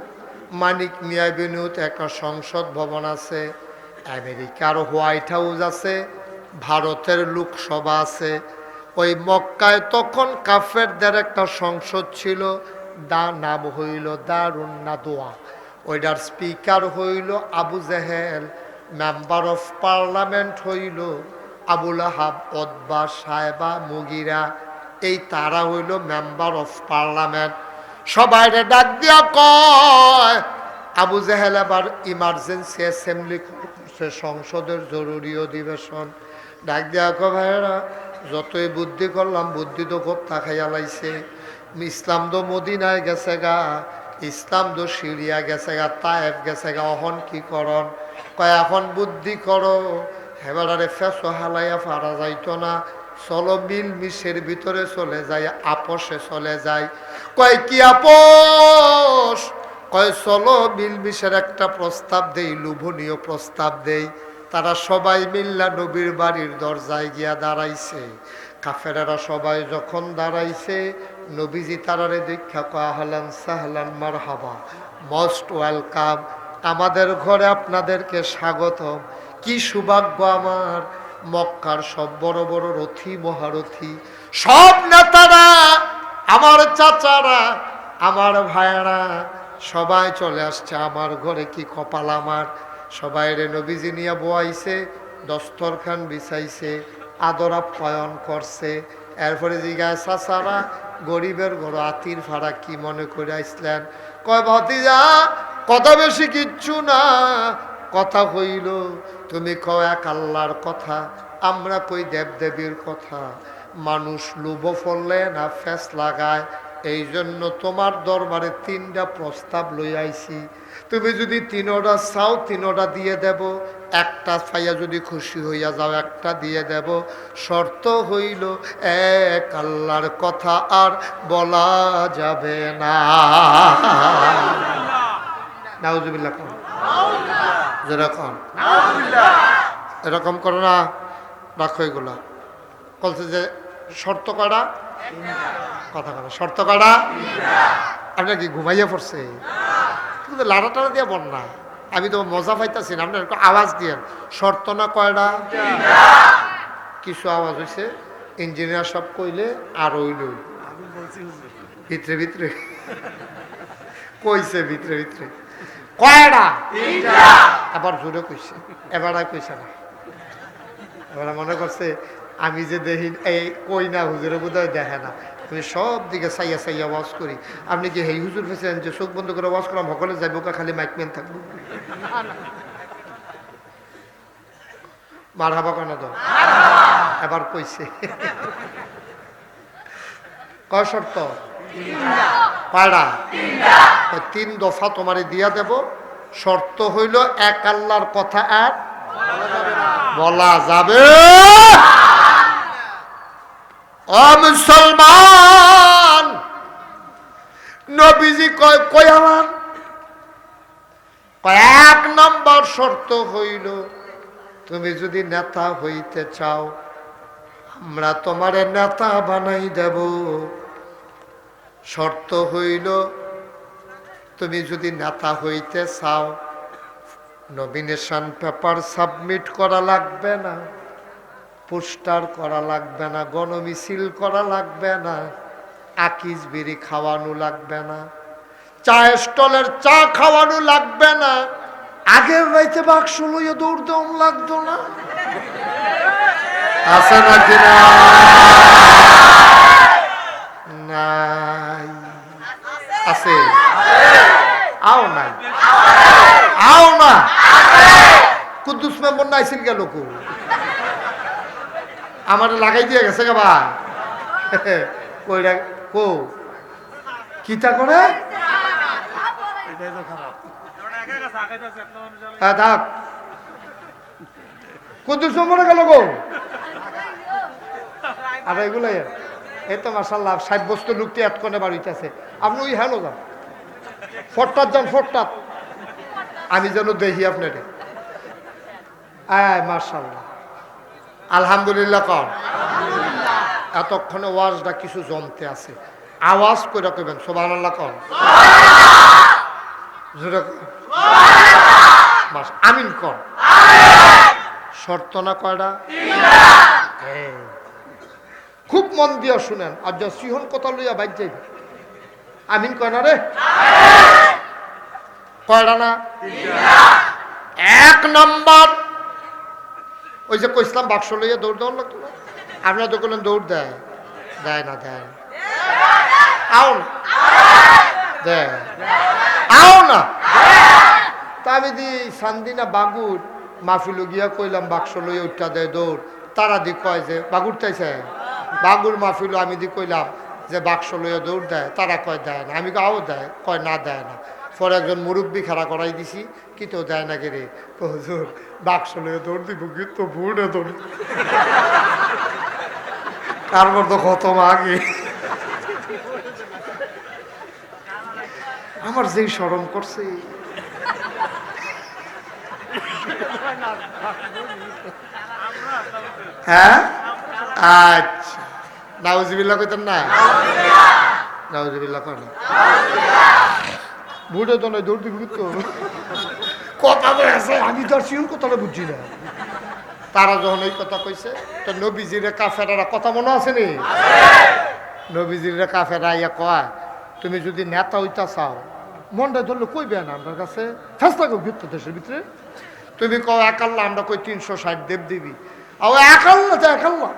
[SPEAKER 1] মানিক মিয়া এভিনিউতে একটা সংসদ ভবন আছে। আমেরিকার হোয়াইট হাউস আছে, ভারতের লোকসভা আছে। ওই মক্কায় তখন কাফেরদের একটা সংসদ ছিল, নাম হইল দারুন নাদোয়া। ওইটার স্পিকার হইল Abu Jahl, member of parliament হইল আবুল আহাব, ওতবা, সায়বা, মুগিরা। এই তারা হইল মেম্বার অফ পার্লামেন্ট। সবাইরে ডাক দিয়া কয়, আবু জেহেল এবার ইমার্জেন্সি অ্যাসেম্বলি করছে, সংসদের জরুরি অধিবেশন। ডাক দিয়া কয় ভাইয়েরা, যতই বুদ্ধি করলাম বুদ্ধি তো কোথা খাইয়া লাইছে। ইসলাম তো মদিনায় গেছে গা, ইসলাম তো সিরিয়া গেছে গা, তায়েফ গেছে গা, অহন কি করন? কয় এখন বুদ্ধি করো, হেবারে ফেসো হালাইয়া ফারা যাইতো না, চলো মিল মিশের ভিতরে চলে যাই, আপোষে চলে যাই। কয় কি আপোষ? কয় চলো মিল মিশের একটা প্রস্তাব দেই, লোভনীয় প্রস্তাব দেই। তারা সবাই মিল্লা নবীর বাড়ির দরজায় গিয়া দাঁড়াইছে। কাফেরেরা সবাই যখন দাঁড়াইছে, নবীজি তারারে দীক্ষা কয় আহলান সাহলান মারহাবা, মোস্ট ওয়েলকাম, আমাদের ঘরে আপনাদেরকে স্বাগতম। কি সৌভাগ্য আমার, মক্কার সব বড় বড় রথী মহারথী, সব নেতারা, আমার চাচারা, আমার ভাইয়েরা সবাই চলে আসছে আমার ঘরে। কি কপাল আমার। সবাই রে নবীজি নিয়ে বোয়াইছে, দস্তরখান বিছাইছে, আদর আপ্যায়ন করছে। এরপরে জিগায় চাচারা, গরিবের ঘর আতির ফাড়া কি মনে করে আসলেন? কয় ভাতিজা কথা বেশি কিচ্ছু না, কথা কইল তুমি কও এক আল্লাহর কথা, আমরা কই দেবদেবীর কথা। মানুষ লোভ ফললে না ফেস লাগায়, এই জন্য তোমার দরবারে 3টা প্রস্তাব লই আইছি। তুমি যদি 3টা চাও 3টা দিয়ে দেব, একটা পাইয়া যদি খুশি হইয়া যাও একটা দিয়ে দেব। শর্ত হইল এক আল্লাহর কথা আর বলা যাবে না। নাউজুবিল্লাহ কোন যেরকম এরকম করো না, রাখো এগুলা। বলছে যে শর্ত করা কথা করা, শর্ত করা। আপনার কি ঘুমাইয়া পড়ছে? কিন্তু লাড়া টাড়া দিয়ে বল না, আমি তো মজা পাইতেছি না। আপনার একটু আওয়াজ দিয়ে শর্ত না কয়টা? কিছু আওয়াজ হয়েছে, ইঞ্জিনিয়ার সব কইলে আর ওইল ভিতরে ভিতরে কইছে, ভিতরে ভিতরে কয়টা? আবার জোরে কইছে, এবার আর কইছে না। এবার মনে করছে আমি যে দেখি এই কই না, হুজুরে বোধহয় দেখে না। আমি সব দিকে চাইয়া চাইয়া ওয়াজ করি। আপনি কি হেই হুজুর পেয়েছেন যে চোখ বন্ধ করে ওয়াজ করাম, সকলে যাইব খালি মাইকম্যান থাকবো? মার হাবা কেন তো এবার কইছে কয় শর্ত? পাড়া 3 দফা তোমারে দিয়া দেব। শর্ত হইল এক আল্লাহর কথা আর বলা যাবে। ও মুসলমান, নবীজি কয় কয়ালাম, 1 নম্বর শর্ত হইল তুমি যদি নেতা হইতে চাও, আমরা তোমারে নেতা বানাই দেব। শর্ত হইল তুমি যদি নেতা হইতে চাও নমিনেশন পেপার সাবমিট করা লাগবে না, পোস্টার করা লাগবে না, গণমিছিল করা লাগবে না, আকিস বিড়ি খাওয়ানো লাগবে না, চা স্টলের চা খাওয়ানো লাগবে না, আগের রাইতে বাক্স লইয়া দৌড় দেওয়া লাগতো না। আছে নাকি না? নাই আছে? আও নাই? আও না? কুদ্দুস মেম্বর নাইছিল গেল কো? আমার লাগাই দিয়ে গেছে গে ভাই। কইরা কো কিতা করে? হ্যাঁ থাক। কুদ্দুস মেম্বরে গেল গো? আর এগুলাই এই তো মাশাআল্লাহ সাব্যস্ত লোকটি এতক্ষণে বাড়িতেছে। আপনি ওই হ্যালো যান, ফটটাত যান, ফটটাত আমি যেন দেখি আপনাকে। মাশাআল্লাহ আলহামদুলিল্লাহ কর। এতক্ষণে ওয়াজটা কিছু জমতে আছে, আওয়াজ করে কইবেন সুবহানাল্লাহ কর। আমিন কর। শর্ত না কয়টা? খুব মন দিয়া শুনেন, আর যা সিহন কথা লইয়া বাইর যাইবে। আমিন কয় না রে? কয়টা না? এক নম্বর ওই যে কইসলাম বাক্স লইয়া দৌড় দেওয়ার লাগতো না, আপনারা তো করলেন দৌড় দেয়, দেয় না, দেয় আও না, দেয় আও না। তা আমি দি সান্দিনা বাগুর মাহফিল গিয়া কইলাম বাক্স লইয়া উঠা দেয় দৌড়, তারা দি কয় যে বাগুর চাইছে বাগুর মাহফিল, আমি দি কইলাম যে বাক্স লইয়া দৌড় দেয়, তারা কয় দেয় না, আমি আও দেয়, কয় না দেয় না। পরে একজন মুরব্বী খাড়া করাই দিছি, কি তো দেয় না কে রে? হুজুর বাক্স লইয়া দৌড় দিব কিন্তু বুড়ে দৌড়, তারপর তো খতম আগে। আমার যেই শরম করছে, হ্যাঁ আচ্ছা নাউজুবিল্লাহ কইতেন না? নাউজুবিল্লাহ কর না, বুড়ে তো নয় দৌড় দিবি তো। কথা তো আছে, আমি তো আর শিউর কথাটা বুঝছি না। তারা যখন এই কথা কইছে তো নবীজির কাফেরারা কথা মনে আছে নি? নবীজির কাফেরা ইয়া কয় তুমি যদি নেতা হইতা চাও, মনটা ধরলে কইবে না আমার কাছে, ফেসলা কো ভিত্ত দেশের ভিতরে তুমি কও এক আল্লাহ, আমরা কই 360 দেব দেবী, আর এক আল্লাহ তো এক আল্লাহ,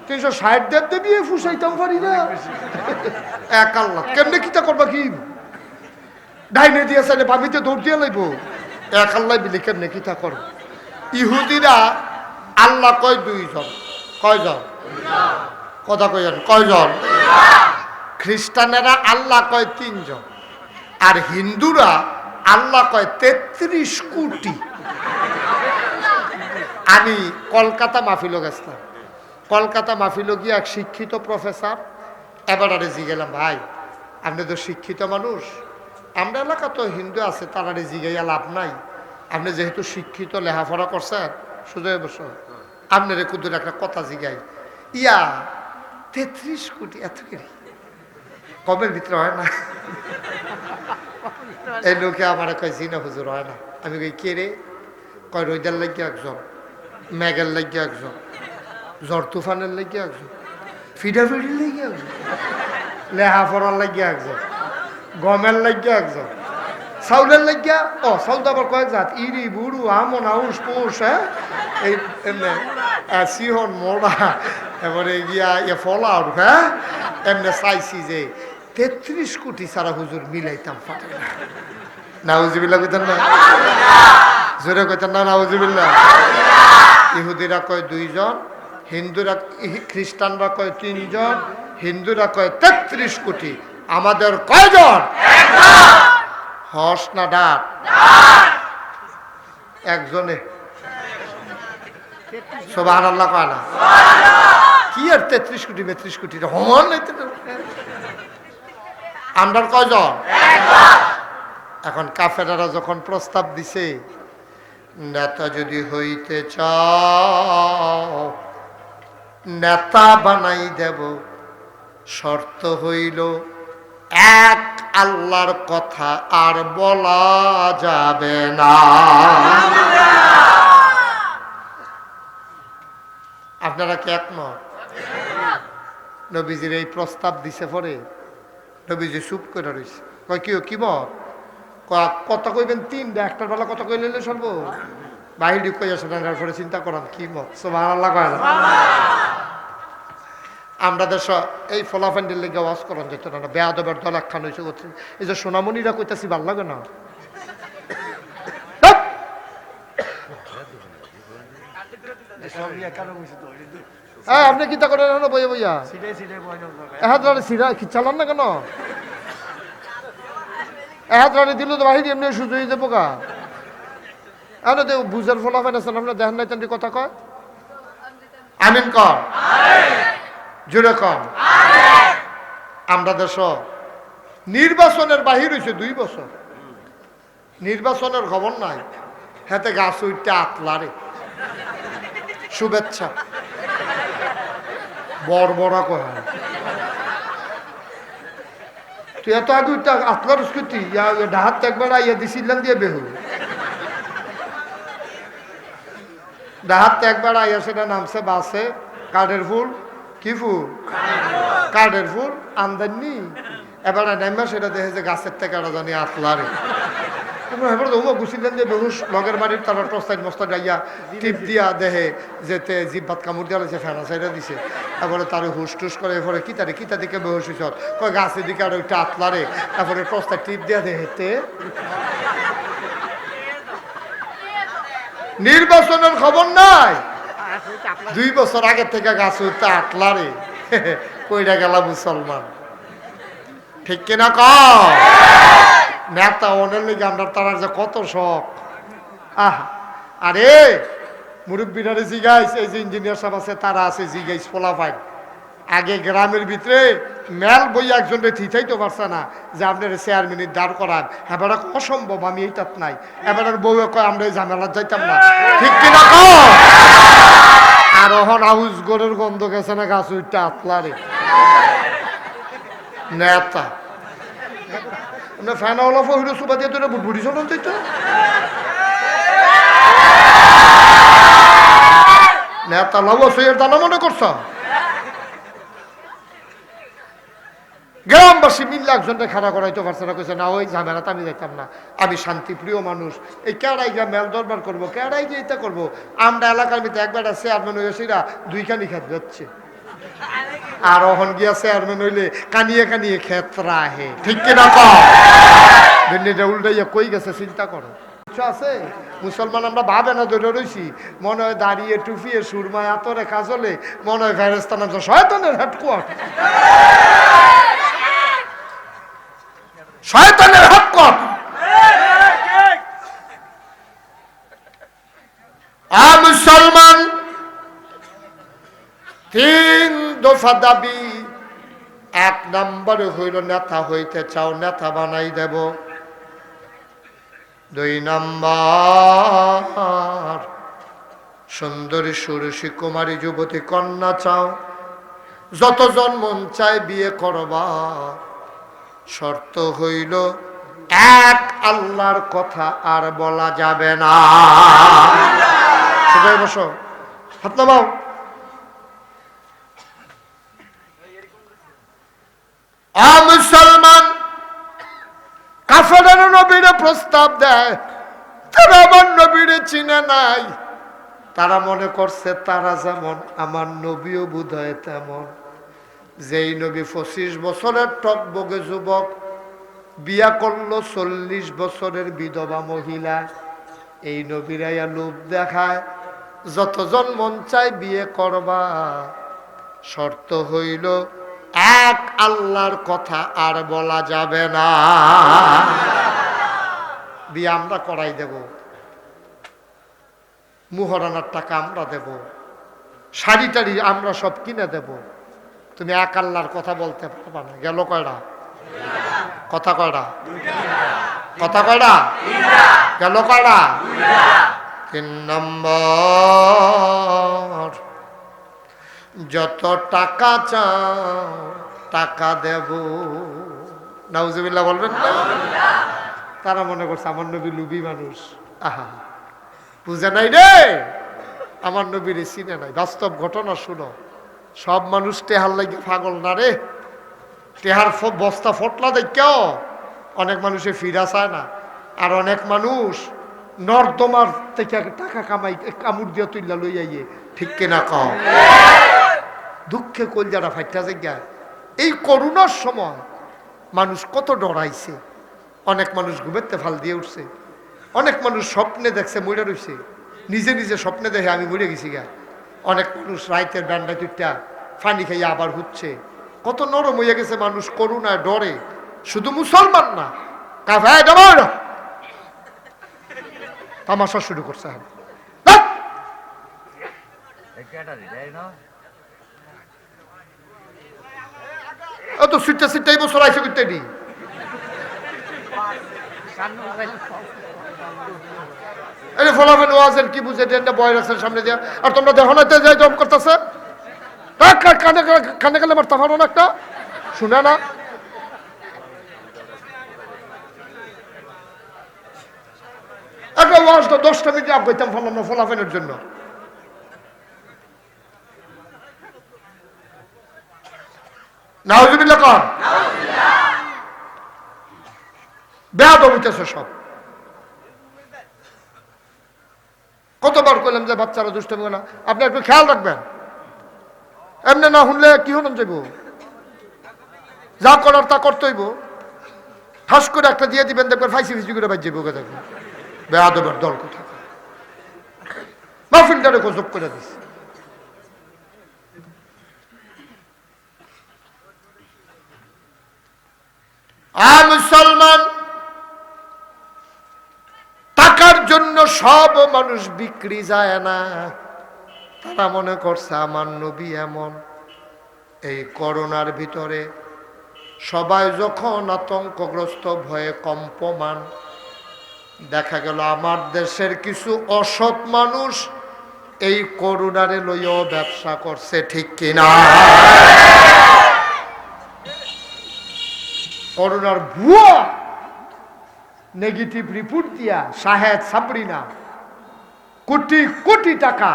[SPEAKER 1] 360 দেব দেবী ফুসাইতাম পারি না। এক আল্লাহ কেমনে কিতা করবা? কি ডাইনে দিয়ে চাইলে বামিতে দৌড় দিয়ে লাইব? এক আল্লাহ বিলে কেমনে কিতা করব? ইহুদিরা আল্লাহ কয় দুইজন, কয়জন? কথা কইন কয়জন? খ্রিস্টানেরা আল্লাহ কয় তিনজন, আর হিন্দুরা আল্লাহ কয় 33 কোটি। আমি কলকাতা মাহফিল গেছিলাম, কলকাতা মাহফিল গিয়ে এক শিক্ষিত প্রফেসর এবারে জিগেলাম, ভাই আপনি তো শিক্ষিত মানুষ, আমরা এলাকা তো হিন্দু আছে, তারারে জিগাইয়া লাভ নাই, আপনি যেহেতু শিক্ষিত লেখাপড়া করছেন সুজয় বছর, আপনার কুদুর একটা কথা জিগাই, ইয়া 33 কোটি এত করে কমের ভিতরে হয় না? এই লোকে আমার কয় জিনা হুজুর হয় না। আমি কই কে রে? কয় রোদের লাগিয়ে একজন, মেঘের লাগিয়ে একজন, ঝড় তুফানের লাগিয়ে একজন, ফিডাফিডির লাগিয়ে একজন, লেহাফড়ার লাগিয়ে একজন, গমের লাগিয়ে একজন, চাউলের লাগিয়া, ও চাউল তো আবার কয়েক জাত, ইরি বুড়ু আমন আউস পোষ, হ্যাঁ এই এমনি সিহন মোড়া, এবারে গিয়া ইয়ে ফলাউট, হ্যাঁ এমনি চাইছি যে 33 কোটি সারা হুজুর মিলাইতাম পারে না। নাউজুবিল্লাহ কইতেন না? জোরে কইতেন না নাউজুবিল্লাহ? ইহুদিরা কয় দুইজন, হিন্দুরা খ্রিস্টানরা কয় তিনজন, হিন্দুরা কয় 33 কোটি। আমাদের কয়জন? হস না ডাক? একজনে। সুবহানাল্লাহ কয় না? কি আর 33 কোটি 32 কোটি হন? আমরা কয়জন? এখন কাফেরারা যখন প্রস্তাব দিছে, নেতা যদি হইতে চাও নেতা বানাই দেব, শর্ত হইল এক আল্লাহর কথা আর বলা যাবে না। আপনারা কি একমত? নবীজির এই প্রস্তাব দিছে পরে নবীজি চুপ করে রয়েছে। কয় কি মত? কথা কইবেন তিনটা, একটার বেলা কথা কইলে সর্ব বাহির কই আসে না, পরে চিন্তা করান কি মত। সুবহানাল্লাহ কয় না? আমরা দেশ এই ফলাফান্ডের লেগে ওয়াজ করান যেত না, বেয়াদবের দল একখান হয়েছে করছে। এই যে সোনামণিরা কইতাছি ভাল লাগে না? আপনি কিতা করেন বইয়া বইয়া কি চালান না কেন? দিল তো বাহির এমনি সুযোগ দেবো গা। বুঝার ফলাফান আছেন আপনার দেখেন নাই তেমনি কথা কয়। আমিন কর, জোরে কর। আমরা দেশ নির্বাচনের বাহির হয়েছে 2 বছর, নির্বাচনের খবর নাই, হাতে গাছ উঠতে আতলারে শুভেচ্ছা বড় কয়। তুই এত আগে উঠতে আতলার উস্কুতি ডাহাত একবার আইয়া দিছিলেন দিয়ে বেহু ডাহাত একবার আইয়া সেটা নামছে বাসে কাঠের ফুল। কি ফুল? কাঠের ফুল আমদানি। এবার নেমা সেটা দেখে যে গাছের থেকে আরো জানি আতলারে গুছিলেন যে বেহুশ লগের বাড়ির তারা টস্তাই মস্তা যাইয়া টিপ দিয়া দেহে যেতে জিভ ভাত কামড় দিয়া লাগছে, ফেনা সাইডা দিছে। তারপরে তার হুস টুস করে এরপরে কিতা দিকে বেহুশ হইছ কয় গাছের দিকে আর ওইটা আতলারে। তারপরে টস্তায় টিপ দিয়া দেহেতে নির্বাচনের খবর নাই। 2 বছর আগের থেকে গাছ উঠতে আতলারে কইরা গেল মুসলমান। ঠিক কিনা কম? নেতা অনেক লেগে আমরা তার যে কত শখ। আরে মুরব্বীরা জিগাইস, এই যে ইঞ্জিনিয়ার সাহেব আছে তারা আছে জিগাইস ফলাফাইন। আগে গ্রামের ভিতরে মেল বই একজন থিথাইতে পারছে না যে আপনার চেয়ারম্যানের দাঁড় করান। এবার অসম্ভব, আমি এইটাত নাই। এবার বউ কয় আমরা এই ঝামেলা যাইতাম না। ঠিক কিনা কম? আর ওহন আউস গরের গন্ধ গেছে না গাছ উঠতে আতলারে নেতা। ফ্যান অলফ হইল সুবা দিয়ে তোরা বুড়ি চলন তো নেতা লব সইয়ের দানা মনে করছ। গ্রামবাসী মিললে একজনটা খাড়া করাইতে পারছে না, কইছে না ওই ঝামেলাতে আমি যাইতাম না, আমি শান্তিপ্রিয় মানুষ। এই কেড়াই গিয়া মেল দরবার করবো, কেড়াই গিয়ে এটা করবো। আমরা এলাকার ভিতরে একবার চেয়ারম্যান হয়েছিরা 2 কানি খেত যাচ্ছে। আর ওহন গিয়া চেয়ারম্যান হইলে কানিয়ে ক্ষেত রাহে। ঠিক কিনা কটা উল্টাইয়া কই গেছে চিন্তা করো। আছে মুসলমান আমরা ভাবে না ধরে রয়েছি, মনে হয় দাঁড়িয়ে টুফিয়ে সুরমায় আতরে কাজলে মনে হয় ফেরেস্তা নাম শয়তানের হেডকোয়ার্টার, শয়তানের হেডকোয়ার্টার। মুসলমান 3 দফা দাবি। 1 নম্বরে হইল নেতা হইতে চাও, নেতা বানাই দেব। 2 নম্বর সুন্দরী সুরসী কুমারী যুবতী কন্যা চাও, যতজন মন চায় বিয়ে করবা। শর্ত হইল 1 আল্লাহর কথা আর বলা যাবে না। সবাই বসো, হাত নামাও। মুসলমান কাফেরের নবীরে প্রস্তাব দেয়, তারা আমার নবীরে চিনে নাই। তারা মনে করছে তারা যেমন আমার নবীও বোধহয় তেমন। যেই নবী 25 বছরের টকবগে যুবক বিয়া করলো 40 বছরের বিধবা মহিলা, এই নবীরাইয়া লোভ দেখায় যতজন মন চায় বিয়ে করবা। শর্ত হইল 1 আল্লাহর কথা আর বলা যাবে না। বিয়ে আমরা করাই দেব, মুহরানার টাকা আমরা দেব, শাড়ি টাড়ি আমরা সব কিনে দেব। তুমি 1 আল্লাহর কথা বলতে পারবা না। গেল কয়টা কথা? কয়টা কথা? কয়টা গেল? কয়টা? 3 নম্বর যত টাকা চাও টাকা দেব, নাউজুবিল্লাহ বলবেন না? তারা মনে করছে আমার নবী লুবি মানুষ। আহা, বুঝে নাই রে, আমার নবীর চিনে নাই। বাস্তব ঘটনা শুনো, সব মানুষ টেহার লাগে পাগল না রে। টেহার বস্তা ফটলা দেখেও অনেক মানুষে ফিরা চায় না, আর অনেক মানুষ নর্দমার থেকে টাকা কামাই কামড় দিয়ে তুইলা লই আইয়ে, ঠিক কিনা কও? দুঃখে কলজারা ফাইটা জায়গা। এই করোনার সময় মানুষ কত ডরাইছে, অনেক মানুষ ঘুমেতে ফাল দিয়ে উঠছে, অনেক মানুষ স্বপ্নে দেখছে মরে রয়েছে, নিজে নিজে স্বপ্নে দেখে আমি মরে গেছি গা। অনেক মানুষ রাইতের ডান্ডা তুইটা পানি খাইয়া আবার হচ্ছে। কত নরম হইয়া গেছে মানুষ করুণায় ডরে। শুধু মুসলমান না, কাফায় ডর তামাশা শুরু করছে। তো সিটটা সিটটাই বছর আইসে করতে নি ফলাফেন ওয়াজের কি বুঝে বয় রাখছেন সামনে দিয়া, আর তোমরা দেখো না যাই জব করতেছে কানে কানে গেলে মারতে পারো না, একটা শুনে না। একটা ওয়াজটা 10টা মিনিট আপ করতাম ফলাম না ফলাফেনের জন্য। নাউজুবিল্লাহ কর, বেয়াদব হইতেছে সব। কতবার কইলাম যে বাচ্চারা দুষ্টমি না, আপনি একটু খেয়াল রাখবেন। এমনি না শুনলে কি হলাম যাইব, যা করার তা করতে হইব। ঠাস করে একটা দিয়ে দিবেন, দেখবেন ফাইসি ফিসি করে বাজ যাইব। দেখবেন বেয়াদবের দল কোথা, মাহফিলটারে গজব করে দিস। মুসলমান, টাকার জন্য সব মানুষ বিক্রি যায় না। তারা মনে করছে আমার নবী এমন। এই করোনার ভিতরে সবাই যখন আতঙ্কগ্রস্ত, ভয়ে কম্পমান, দেখা গেল আমার দেশের কিছু অসৎ মানুষ এই করোনারে লইয়াও ব্যবসা করছে, ঠিক কিনা? করোনার ভুয়া নেগেটিভ রিপোর্ট দিয়া শাহেদ সাবরিনা কোটি কোটি টাকা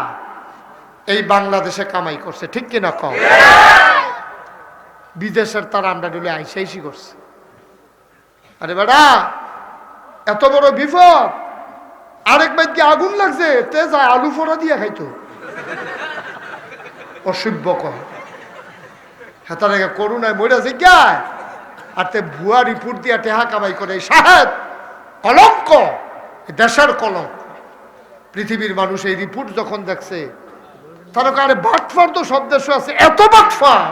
[SPEAKER 1] এই বাংলাদেশে কামাই করছে, ঠিক কিনা কও? বিদেশের তার আন্ডারডুলে আইসাইসি করছে। আরে বেটা, এত বড় বিপদ, আরেক বাইকে আগুন লাগছে, তে যায় আলু ফোড়া দিয়া খাইতো। অসভ্য কহ, হেতার করুণায় মরে জিজ্ঞায়, আর তে ভুয়া রিপোর্ট দিয়া টেহা কামাই করে। শাহেদ কলঙ্ক, দেশের কলঙ্ক। পৃথিবীর মানুষ এই রিপোর্ট যখন দেখছে, তারা কারে বাটফার তো সব দেশে আছে, এত বাটফার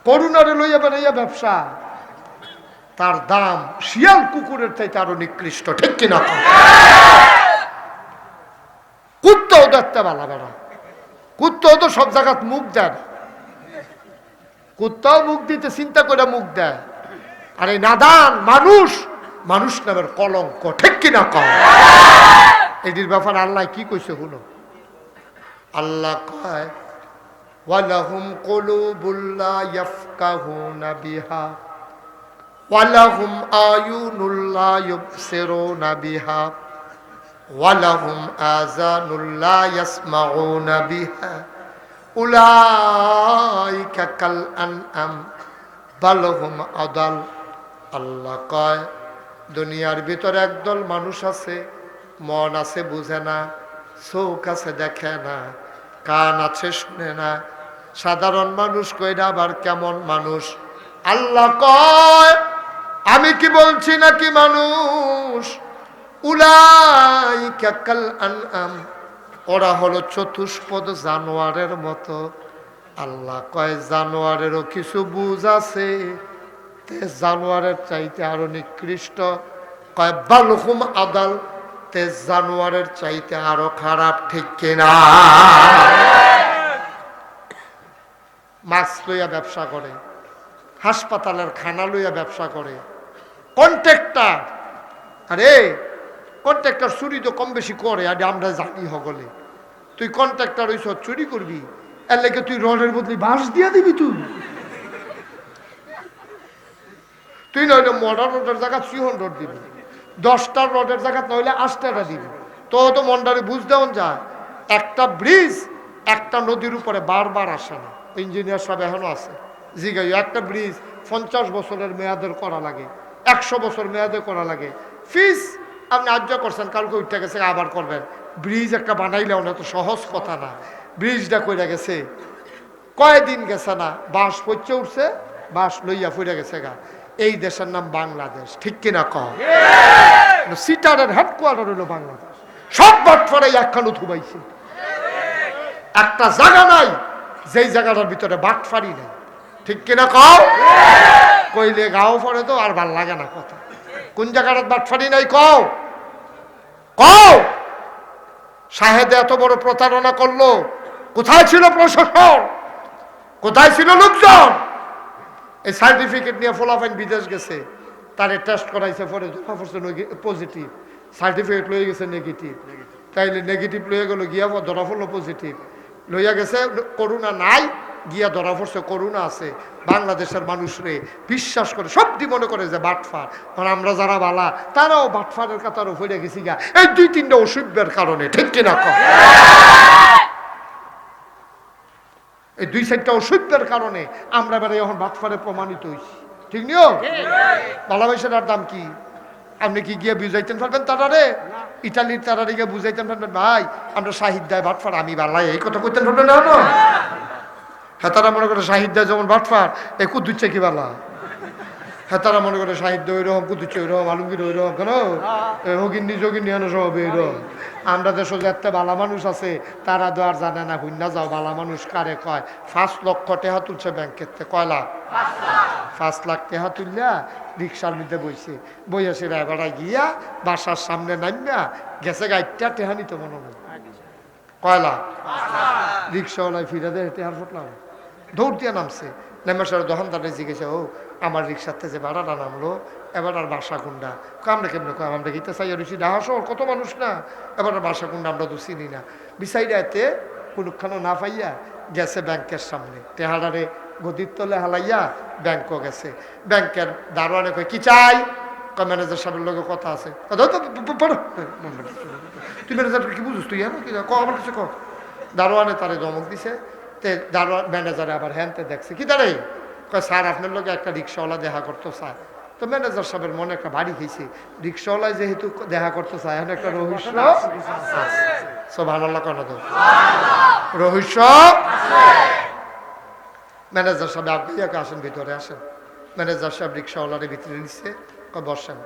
[SPEAKER 1] করুণারে লইয়া বেড়াইয়া ব্যবসা, তার দাম শিয়াল কুকুরের চাইতে আরো নিকৃষ্ট, ঠিক কিনা? কুত্তাও দেখতে ভালো বেড়া, কুত্তাও তো সব জায়গাত মুখ দেয়, কুত্তাও মুখ দিতে চিন্তা করে মুখ দেয়। আর এই নাদান মানুষ, মানুষ নামের কলঙ্ক, ঠিক কিনা কম? এটির ব্যাপার আল্লাহ কি কইছে হলো? আল্লাহ কয়, ওয়ালাহুম কুলুবুল লা ইয়াফকাহুনা বিহা ওয়ালাহুম আয়ুনুল লা ইউবসিরুনা বিহা ওয়ালাহুম আযানুল লা ইয়াসমাউনা বিহা উলাইকা কাল আনআম বাল হুম আদাল। আল্লাহ কয়, দুনিয়ার ভিতরে একদল মানুষ আছে, মন আছে বুঝে না, চোখ আছে দেখে না, কান আছে শুনে না। সাধারণ মানুষ কইরা আবার কেমন মানুষ? আল্লাহ কয়, আমি কি বলছি নাকি মানুষ? উলাইকা কাল আনআম, ওরা হলো চতুষ্পদ জানোয়ারের মতো। আল্লাহ কয়, জানোয়ারেরও কিছু বুঝ আছে, তে জানোয়ারের চাইতে আরো নিকৃষ্ট। কয় বালহুম আদাল, তে জানোয়ারের চাইতে আরো খারাপ, ঠিক কিনা? মাছ লইয়া ব্যবসা করে, হাসপাতালের খানা লইয়া ব্যবসা করে, কন্ট্রাক্টর। আরে কন্ট্রাক্টর চুরি তো কম বেশি করে, আর আমরা জানি হগলে। তুই কন্ট্রাক্টর হইছ, চুরি করবি, এর লেগে তুই রডের বদলি বাঁশ দিয়া দিবি? তুই নইলে মডার্ন রোডের জায়গা 300 দিবি, 10টা রোডের জায়গা নইলে 8টা দিবি। তো মন্ডারে বুঝ দেওয়া যায় একটা ব্রিজ একটা নদীর উপরে বারবার আসে না। ইঞ্জিনিয়ার সব এখনো আছে জিগাই, একটা ব্রিজ 50 বছরের মেয়াদের করা লাগে, 100 বছর মেয়াদে করা লাগে। ফিস আপনি আর্য করছেন, কালকে উঠতে গেছে আবার করবেন। ব্রিজ একটা বানাইলেও না তো সহজ কথা না। ব্রিজটা কইরা গেছে কয়দিন গেছে না, বাঁশ পচে উঠছে, বাঁশ লইয়া ফুরে গেছে গা। এই দেশের নাম বাংলাদেশ, ঠিক কিনা কম? সিটারের হেডকোয়ার্টার হলো বাংলাদেশ। সব বাটফারে একখান থুবাইছে, একটা জায়গা নাই যেই জায়গাটার ভিতরে বাটফারি নেই, ঠিক কিনা কও? কইলে গাও পরে তো আর ভাল লাগে না কথা। কোন জায়গাটার বাটফারি নাই কও? কও শাহেদ এত বড় প্রতারণা করলো, কোথায় ছিল প্রশাসন, কোথায় ছিল লোকজন? এই সার্টিফিকেট নিয়ে ফলাফাইন বিদেশ গেছে, তারে টেস্ট করাইছে, পরে পজিটিভ, সার্টিফিকেট লয়ে গেছে নেগেটিভ। তাইলে নেগেটিভ লয়ে গেল, গিয়া ধরা পড়লো পজিটিভ, লইয়া গেছে করোনা নাই, গিয়া ধরা পড়ছে করোনা আছে। বাংলাদেশের মানুষরে বিশ্বাস করে সবটি মনে করে যে বাটফার, কারণ আমরা যারা বালা তারাও বাটফারের কাতারও ফিরে গেছি গা এই 2-3টা অসুবিধার কারণে, ঠিক কিনা কম? এই 2-4টা অসুবিধার কারণে আমরা এবারে এখন বাটফারে প্রমাণিত হয়েছি, ঠিক নিও? ভালোবাসার দাম কি আপনি কি গিয়ে বুঝাইতেন পারবেন তারারে? ইটালির তারারে গিয়ে বুঝাইতেন পারবেন ভাই আমরা সাহিদ্যায় বাটফার, আমি বালাই, এই কথা কইতেন পারবেন না? হ্যাঁ, তারা মনে করে সাহিদ্যায় যেমন বাটফার, এ কুদ্দুচ্ছে কি বালা? হ্যাঁ, তারা মনে করে সাহিত্য ওইরকম, কুদ্দুচ্ছে ওইরকম, আলমগীর ওইরকম, কেন হগিন্নি যোগিন্নি হেন সব এইরকম। আমরা দেশে একটা বালা মানুষ আছে, তারা তো আর জানে না, হুন্না যাও বালা মানুষ কারে কয়। 5 লক্ষ টাকা তুলছে ব্যাংকের থেকে, কয় লাখ? 5 লাখ টাকা তুললা রিক্সার মধ্যে বইছে, বইয়া সে রায়বাড়ায় গিয়া বাসার সামনে নামিয়া গেছে গাইডটা টেহা নিতে মনে হয়, কয় লাখ? রিক্সাওয়ালায় ফিরে দেয় টেহার ফুটলাম, দৌড় দিয়ে নামছে। নেমে সারা দোকানদারে জিজ্ঞেসে, ও আমার রিক্সাতে যে ভাড়াটা নামলো এবার আর বাসা কুন্ডা? আমরা কেমন কয়, আমরা গীতে চাই রুচি ডাহা শহর কত মানুষ না, এবার আর বাসা কুন্ডা আমরা তো চিনি না। বিসাইডা এতে কোনখানো না পাইয়া গেছে ব্যাংকের সামনে, টেহাডারে গদির তলে হালাইয়া ব্যাংকও গেছে। ব্যাংকের দারোয়ানে কয় কি চাই? কয় ম্যানেজার সাহেবের লোকের কথা আছে। তুই ম্যানেজার কি বুঝিস তুই? কি আমার কিছু কর। দারোয়ানে তারে ধমক দিছে। তে দারোয়ান ম্যানেজারে আবার হ্যানতে দেখছে, কি দাঁড়াই? কয় স্যার আপনার লোকে একটা রিক্সাওয়ালা দেখা করতো স্যার। তো ম্যানেজার সাহেবের মনে একটা বাড়ি খেয়েছে, রিক্সাওয়ালায় যেহেতু দেখা করতে চায়, এখন একটা রহস্য সুবহানাল্লাহ কেন তো রহস্য। ম্যানেজার সাহেব আগে আসেন, ভিতরে আসেন। ম্যানেজার সাহেব রিক্সাওয়ালারে ভিতরে নিচ্ছে, কয় বসেন।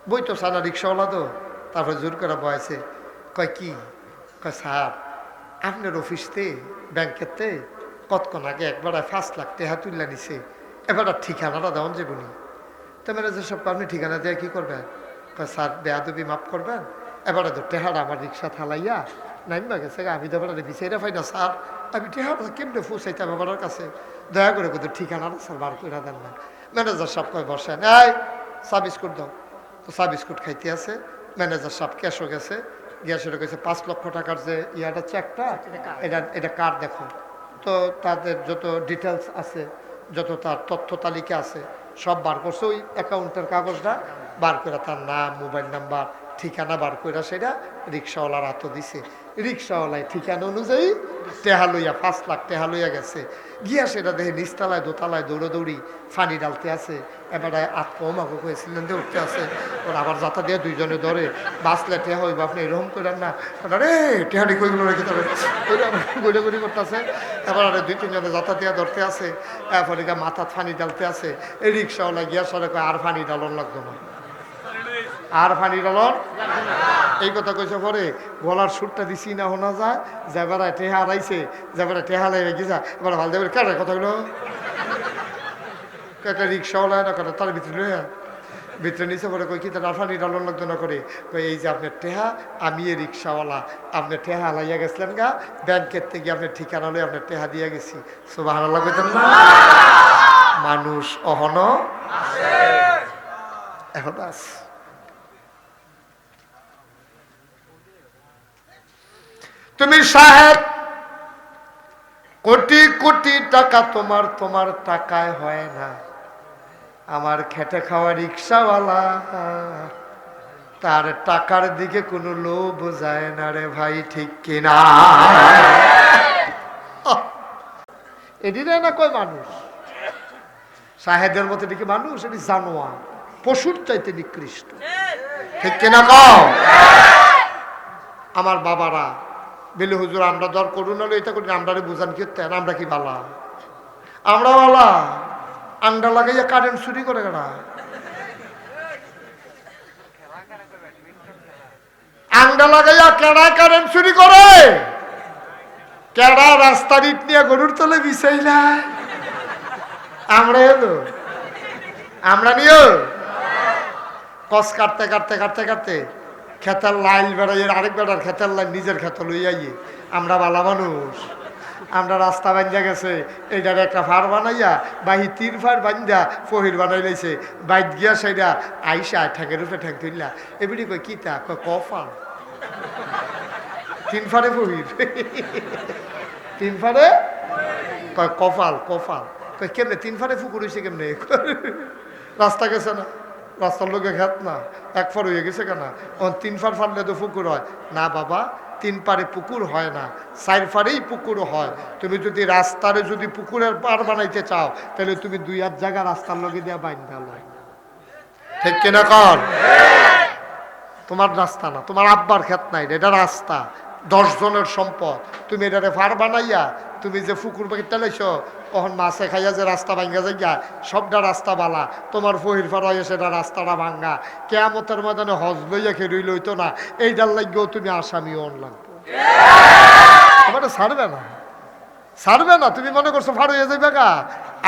[SPEAKER 1] বই তো সারা রিক্সাওয়ালা তো, তারপর জোর করে বয়েছে। কয় কি? কয় স্যার আপনার অফিসতে ব্যাংকেতে কতক্ষণ আগে একবার 5 লাখ টাকা তুলে নিছে, এবার ঠিকানাটা দেওয়ান যে গুনি। তো ম্যানেজার সাহেব আপনি ঠিকানা দিয়ে কী করবেন? কয় স্যার বেয়াদবি মাফ করবেন, এবারে তো টেহারা আমার রিক্সা থালাইয়া নাইমা গেছে, আমি তো এবারে বিচাইরা পাই না স্যার, আমি টেহারা কেমনে পৌঁছাইতাম আমার কাছে, দয়া করে কিন্তু ঠিকানাটা স্যার বার করে দেন না। ম্যানেজার সাহেব কয় বসেন, এই চা বিস্কুট দাও। তো চা বিস্কুট খাইতে আছে। ম্যানেজার সাহেব ক্যাশও গেছে, গিয়া সেটা গেছে 5 লক্ষ টাকার যে ইয়াটা চেকটা, এটা কার্ড দেখো। তো তাদের যত ডিটেলস আছে, যত তার তথ্য তালিকা আছে সব বার করছে, ওই অ্যাকাউন্টের কাগজটা বার করে তার নাম, মোবাইল নাম্বার, ঠিকানা বার করে সেটা রিক্সাওয়ালার হাতে দিছে। রিক্সাওয়ালায় ঠিকানা অনুযায়ী টেহা লইয়া 5 লাখ টেহা লইয়া গেছে। গিয়া সেটা দেখে নিচতলায় দোতলায় দৌড়ি ফানি ডালতে আছে, এবারে আত্মমাকে কয়েছিলেন যে উঠতে আছে। ওরা আবার যাতা দিয়ে দুইজনে ধরে বাঁচলে টেহা হইব, আপনি এরকম করেন না, রে টেহাটি কইগুলো রেখে তবে গড়ি করতেছে। এবার 2-3 জনে যাতা দিয়ে ধরতে আছে, এরপরে মাথা ফানি ডালতে আছে। এই রিক্সাওয়ালা গিয়া সরে কয় আর ফানি ডালন লাগতো না, আর ফানি ডালন। এই কথা কইছে পরে গলার সুরটা দিছি না শোনা যায়, যাবার টেহা হারাইছে, যাবার টেহা লাগে গিয়েছা, এবার ভাল দেবে কার কথাগুলো একটা রিক্সাওয়ালা না করে তার ভিতরে ভিতরে নিচে পরে কই কি তার আফানি ডালন লাগতো না করে কই এই যে আপনার টেহা, আমি এই রিক্সাওয়ালা, আপনার টেহা হালাইয়া গেছিলেন গা ব্যাংকের থেকে, আপনার ঠিকানা লই আপনার টেহা দিয়ে গেছি। সুবহানাল্লাহ কইতেন না? মানুষ অহনো এখন আছে। তুমি সাহেব, কোটি কোটি টাকা তোমার টাকায় হয় না। আমার খেটে খাওয়া রিক্সাওয়ালা, তার টাকার দিকে কোনো লোভ যায় না রে ভাই, ঠিক কিনা? এটি না কয় মানুষ সাহেদের মতো এদিকে মানুষ, এটি জানোয়ার, পশুর চাইতে নিকৃষ্ট, ঠিক কিনা কও? আমার বাবারা বেলে হুজুর আমরা দর করুন হলো এটা করি, আমরা বুঝান কি তেন, আমরা কি বালা? আমরা বালা আন্ডা লাগাইয়া কারেন্ট চুরি করে গেলা, আন্ডা লাগাইয়া কেডা কারেন্ট চুরি করে, কেডা রাস্তার ইট নিয়ে গরুর তলে বিছাইলা, আমরা এলো আমরা নিও কস কাটতে কাটতে কাটতে কাটতে খেতার লাইল বেড়াই, আরেক বেড়ার খেতার লাইন নিজের খেত লইয়াইয়ে আমরা বালা মানুষ, আমরা রাস্তা বান্ধা গেছে এইটার একটা ফার বানাইয়া বাহি 3 ফার বান্ধা ফহির বানাই লাইছে, বাইত গিয়া সেইটা আইসা ঠেকের উপরে ঠেক ধরলা, এবিডি কই কিতা কয় কফার 3 ফারে ফহির 3 ফারে কয় কফাল কফাল, কয় কেমনে 3 ফারে ফুকুর হয়েছে কেমনে? রাস্তা গেছে না, রাস্তার লোকে খেত না, 1 ফার হয়ে গেছে কেনা, 3 ফার ফারলে তো পুকুর হয় না বাবা, 3 পারে পুকুর হয় না, 4 ফারেই পুকুর হয়। তুমি যদি রাস্তারে যদি পুকুরের পার বানাইতে চাও তাহলে তুমি 2 জায়গা রাস্তার লগে দিয়া বাইন্ধা লয়, ঠিক কিনা কর? তোমার রাস্তা না, তোমার আব্বার ক্ষেত নাই, এটা রাস্তা, 10 জনের সম্পদ, তুমি এটারে ফার বানাইয়া তুমি যে পুকুর বাকি টালাইছ, তখন মাছে খাইয়া যে রাস্তা ভাঙ্গা যাইয়া সবটা রাস্তা বালা, তোমার ফহির ফার হয়ে সেটা রাস্তাটা ভাঙ্গা, কেয়ামতের ময়দানে হজ লইয়া খেরুই লইতো না, এইটার লাগেও তুমি আসামিও লাগবে, তোমার ছাড়বে না, ছাড়বে না। তুমি মনে করছো ফার হয়ে যাইবে গা,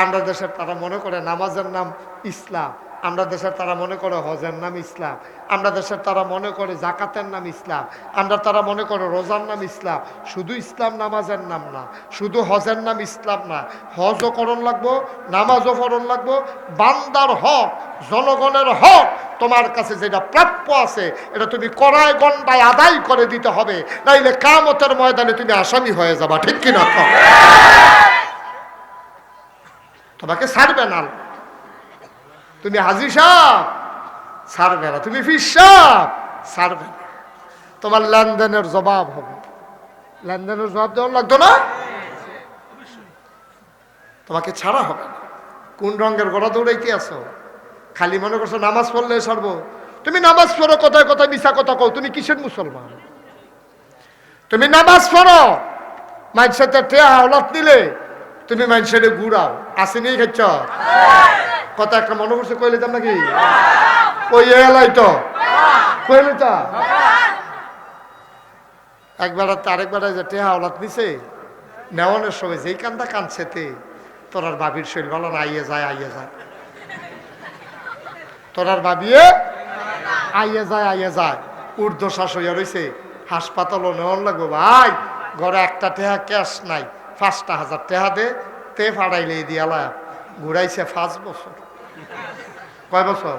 [SPEAKER 1] আমরা দেশের তারা মনে করে নামাজের নাম ইসলাম, আমরা দেশের তারা মনে করে হজের নাম ইসলাম, আমরা দেশের তারা মনে করে জাকাতের নাম ইসলাম, আমরা তারা মনে করে রোজার নাম ইসলাম। শুধু ইসলাম নামাজের নাম না, শুধু হজের নাম ইসলাম না, হজও করণ লাগবো, নামাজও করণ লাগবো, বান্দার হক, জনগণের হক, তোমার কাছে যেটা প্রাপ্য আছে এটা তুমি কড়ায় গন্ডায় আদায় করে দিতে হবে, নাইলে কিয়ামতের ময়দানে তুমি আসামি হয়ে যাবা, ঠিক কিনা? তোমাকে ছাড়বে না, তুমি হাজি সাহেব ছাড়বে না, তুমি ফিস সাহেব ছাড়বে না, তোমার লেনদেনের জবাব হবে, লেনদেনের জবাব দেওয়ার লাগতো না, তোমাকে ছাড়া হবে না। কোন রঙের গড়া দৌড়াইতে আসো? খালি মনে করছো নামাজ পড়লে ছাড়বো, তুমি নামাজ পড়ো, কথায় কথায় মিশা কথা কও, তুমি কিসের মুসলমান? তুমি নামাজ পড়ো, মানুষের টেয়া হাওলাত নিলে তুমি মানুষের ঘুরাও, আসেনি খাচ্ছ কথা একটা মনে করছে, কইলে তার নাকি ওই এলাই তো কইলে তা একবার আরেকবার যে টেহা হাওলাত নিছে, নেওয়ানোর সময় যেই কান্দা কাঁদছেতে তোরার বাবির শৈল ভালো না, আইয়ে যায় আইয়ে যায়, তোরার বাবিয়ে আইয়ে যায় আইয়ে যায়, ঊর্ধ্বশ্বাস হইয়া রয়েছে, হাসপাতালও নেওয়ান লাগবো, ভাই ঘরে একটা টেহা ক্যাশ নাই, 5,000 টেহা দে, তে ফাড়াইলে দিয়ালা, ঘুরাইছে 5 বছর, কয় বছর?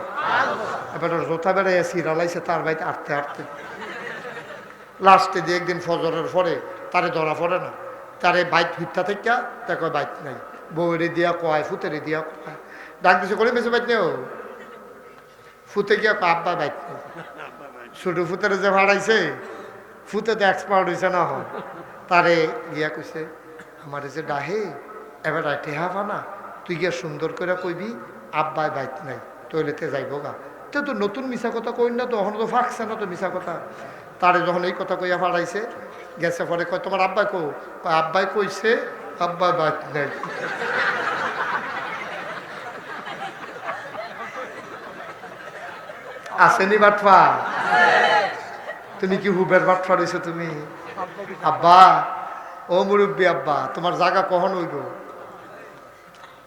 [SPEAKER 1] এবার জোতা বেড়াইয়া সিরালাইছে তার বাড়িতে আটতে আটতে, লাস্টে দিয়ে একদিন ফজরের পরে তারে ধরা পড়ে না, তারে বাইক ফিরতা থেকে তা কয় বাইক নাই, বউরে দিয়া কয়, ফুতেরে দিয়া কয়, ডাক দিছে করে বেশি বাইক নেও, ফুতে গিয়া কয় আব্বা বাইক নেই, ছোট ফুতেরে যে ভাড়াইছে, ফুতে তো এক্সপার্ট হয়েছে না হয়, তারে গিয়া কইছে আমার যে ডাহে এবার টেহা পানা, তুই গিয়া সুন্দর করে কইবি আব্বাই বাইক নাই, টয়লেটে যাইব গা, তো নতুন মিশা কথা কই না, তখন তো ফাঁকছে না তো মিশা কথা, তারে যখন এই কথা কইয়া ফাড়াইছে গেছে, পরে কয় তোমার আব্বাই কো, আব্বাই কইছে আব্বাই বাইক নাই, আসেনি বাটফা? তুমি কি হুবের বাটফা রয়েছো তুমি? আব্বা ও মুরব্বী আব্বা, তোমার জায়গা কখন হইব?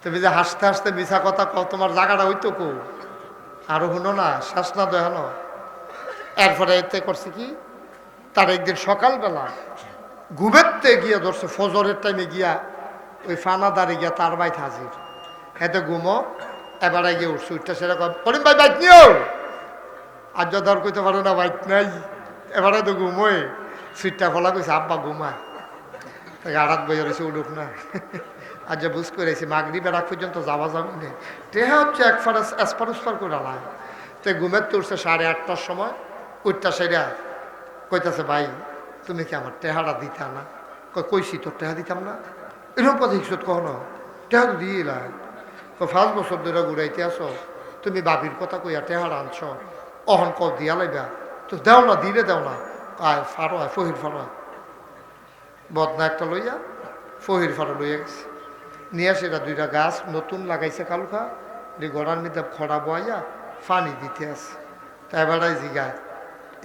[SPEAKER 1] তুমি যে হাসতে হাসতে মিশা কথা কও, তোমার জায়গাটা হইতো কো? আরো শুনো না, শ্বাস না দেখানো। এরপরে এতে করছে কি, তার একদিন সকালবেলা ঘুমেরতে গিয়া ধরছে, ফজরের টাইমে গিয়া ওই ফানাদারে গিয়া তার বাইত হাজির, এতে ঘুমো, এবারে গিয়ে উঠছে, উঠতে সেরকম করিম ভাই বাইক নিও, আর যদার কইতে পারো না বাইক নাই, এবারে তো ঘুমোয়, সিটটা খোলা কইছে আব্বা ঘুমায়, তাকে আড়াত বইয়া রয়েছে, উঠুক না, আর যে বুঝ করেছি মাগরিবের আগ পর্যন্ত যাওয়া যাবে না, টেহা হচ্ছে এক ফারাস এসপার উসপার করে আলায়। তো ঘুমের তুলছে 8:30টার সময়, উঠটা সেরা কইতাছে ভাই তুমি কি আমার টেহাটা দিতা না? কইছি তোর টেহা দিতাম না, এরকম কথা হিসত কখনো টেহা তো দিয়ে এলাই। 5 বছর ধরে ঘুরাইতে আসো, তুমি বাবির কথা কইয়া টেহারা আনছ, অহন ক দিয়া লাইবা, তো দেও না, দিলে দেও না। আয় ফারো আয়, ফহির ফারো আয়। বদনা একটা লইয়া ফহির ফারো লইয়া গেছে, নিয়ে সেটা 2টা গাছ নতুন লাগাইছে কালুখা, গড়ার মধ্যে খড়া বইয়া পানি দিতে আছে। তাই বেড়াই জিগায়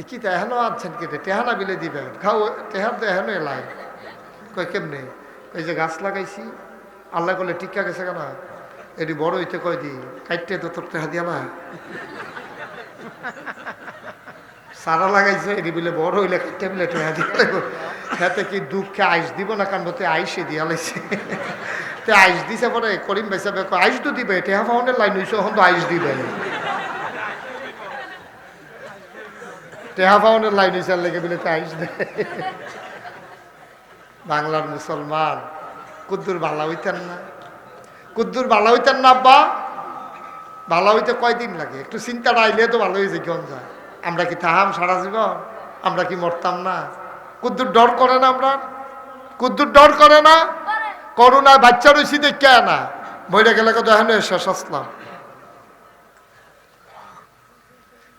[SPEAKER 1] কি তা এখনো আনছেন কেটে, টেহানা বিলে দিবেন, খাও টেহার তো এখনো এলাই। কয় কেমনে? কই যে গাছ লাগাইছি, আল্লাহ করলে টিকা গেছে কেন, এটি বড় হইতে কয় দি কাইটে তো তোর টেহা দিয়া না, সারা লাগাইছে এটি বিলে বড় হইলে কাইটে বিলে টেহা দিয়া লাগবে। হাতে কি দুঃখে আইস দিব না, কারণ বলতে আইসে দিয়া লাইছে। তে আইস দিছে পরে করিম বেসা আইস তো দিবে, টেহা ফাউন্ডের লাইন হইছে, এখন তো আইস দিবে, টেহা ফাউন্ডের লাইন হইছে লেগে বিলে আইস দেয়। বাংলার মুসলমান কুদ্দুর ভালো হইতেন না, কুদ্দুর ভালো হইতেন না আব্বা? ভালো হইতে কয়দিন লাগে? একটু চিন্তাটা আইলে তো ভালো হয়েছে কেমন যায়। আমরা কি তাহাম সারা জীবন? আমরা কি মরতাম না? কুদ্দুর ডর করে না? আমরা কুদ্দুর ডর করে না? করোনায় বাচ্চা রয়েছি দেখে না, মহিলা গেলে তো এখন শেষ আসলাম,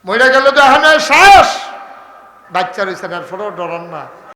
[SPEAKER 1] মহিলা গেলে তো এখন শেষ, বাচ্চা রয়েছেন এরপরেও ডরান না।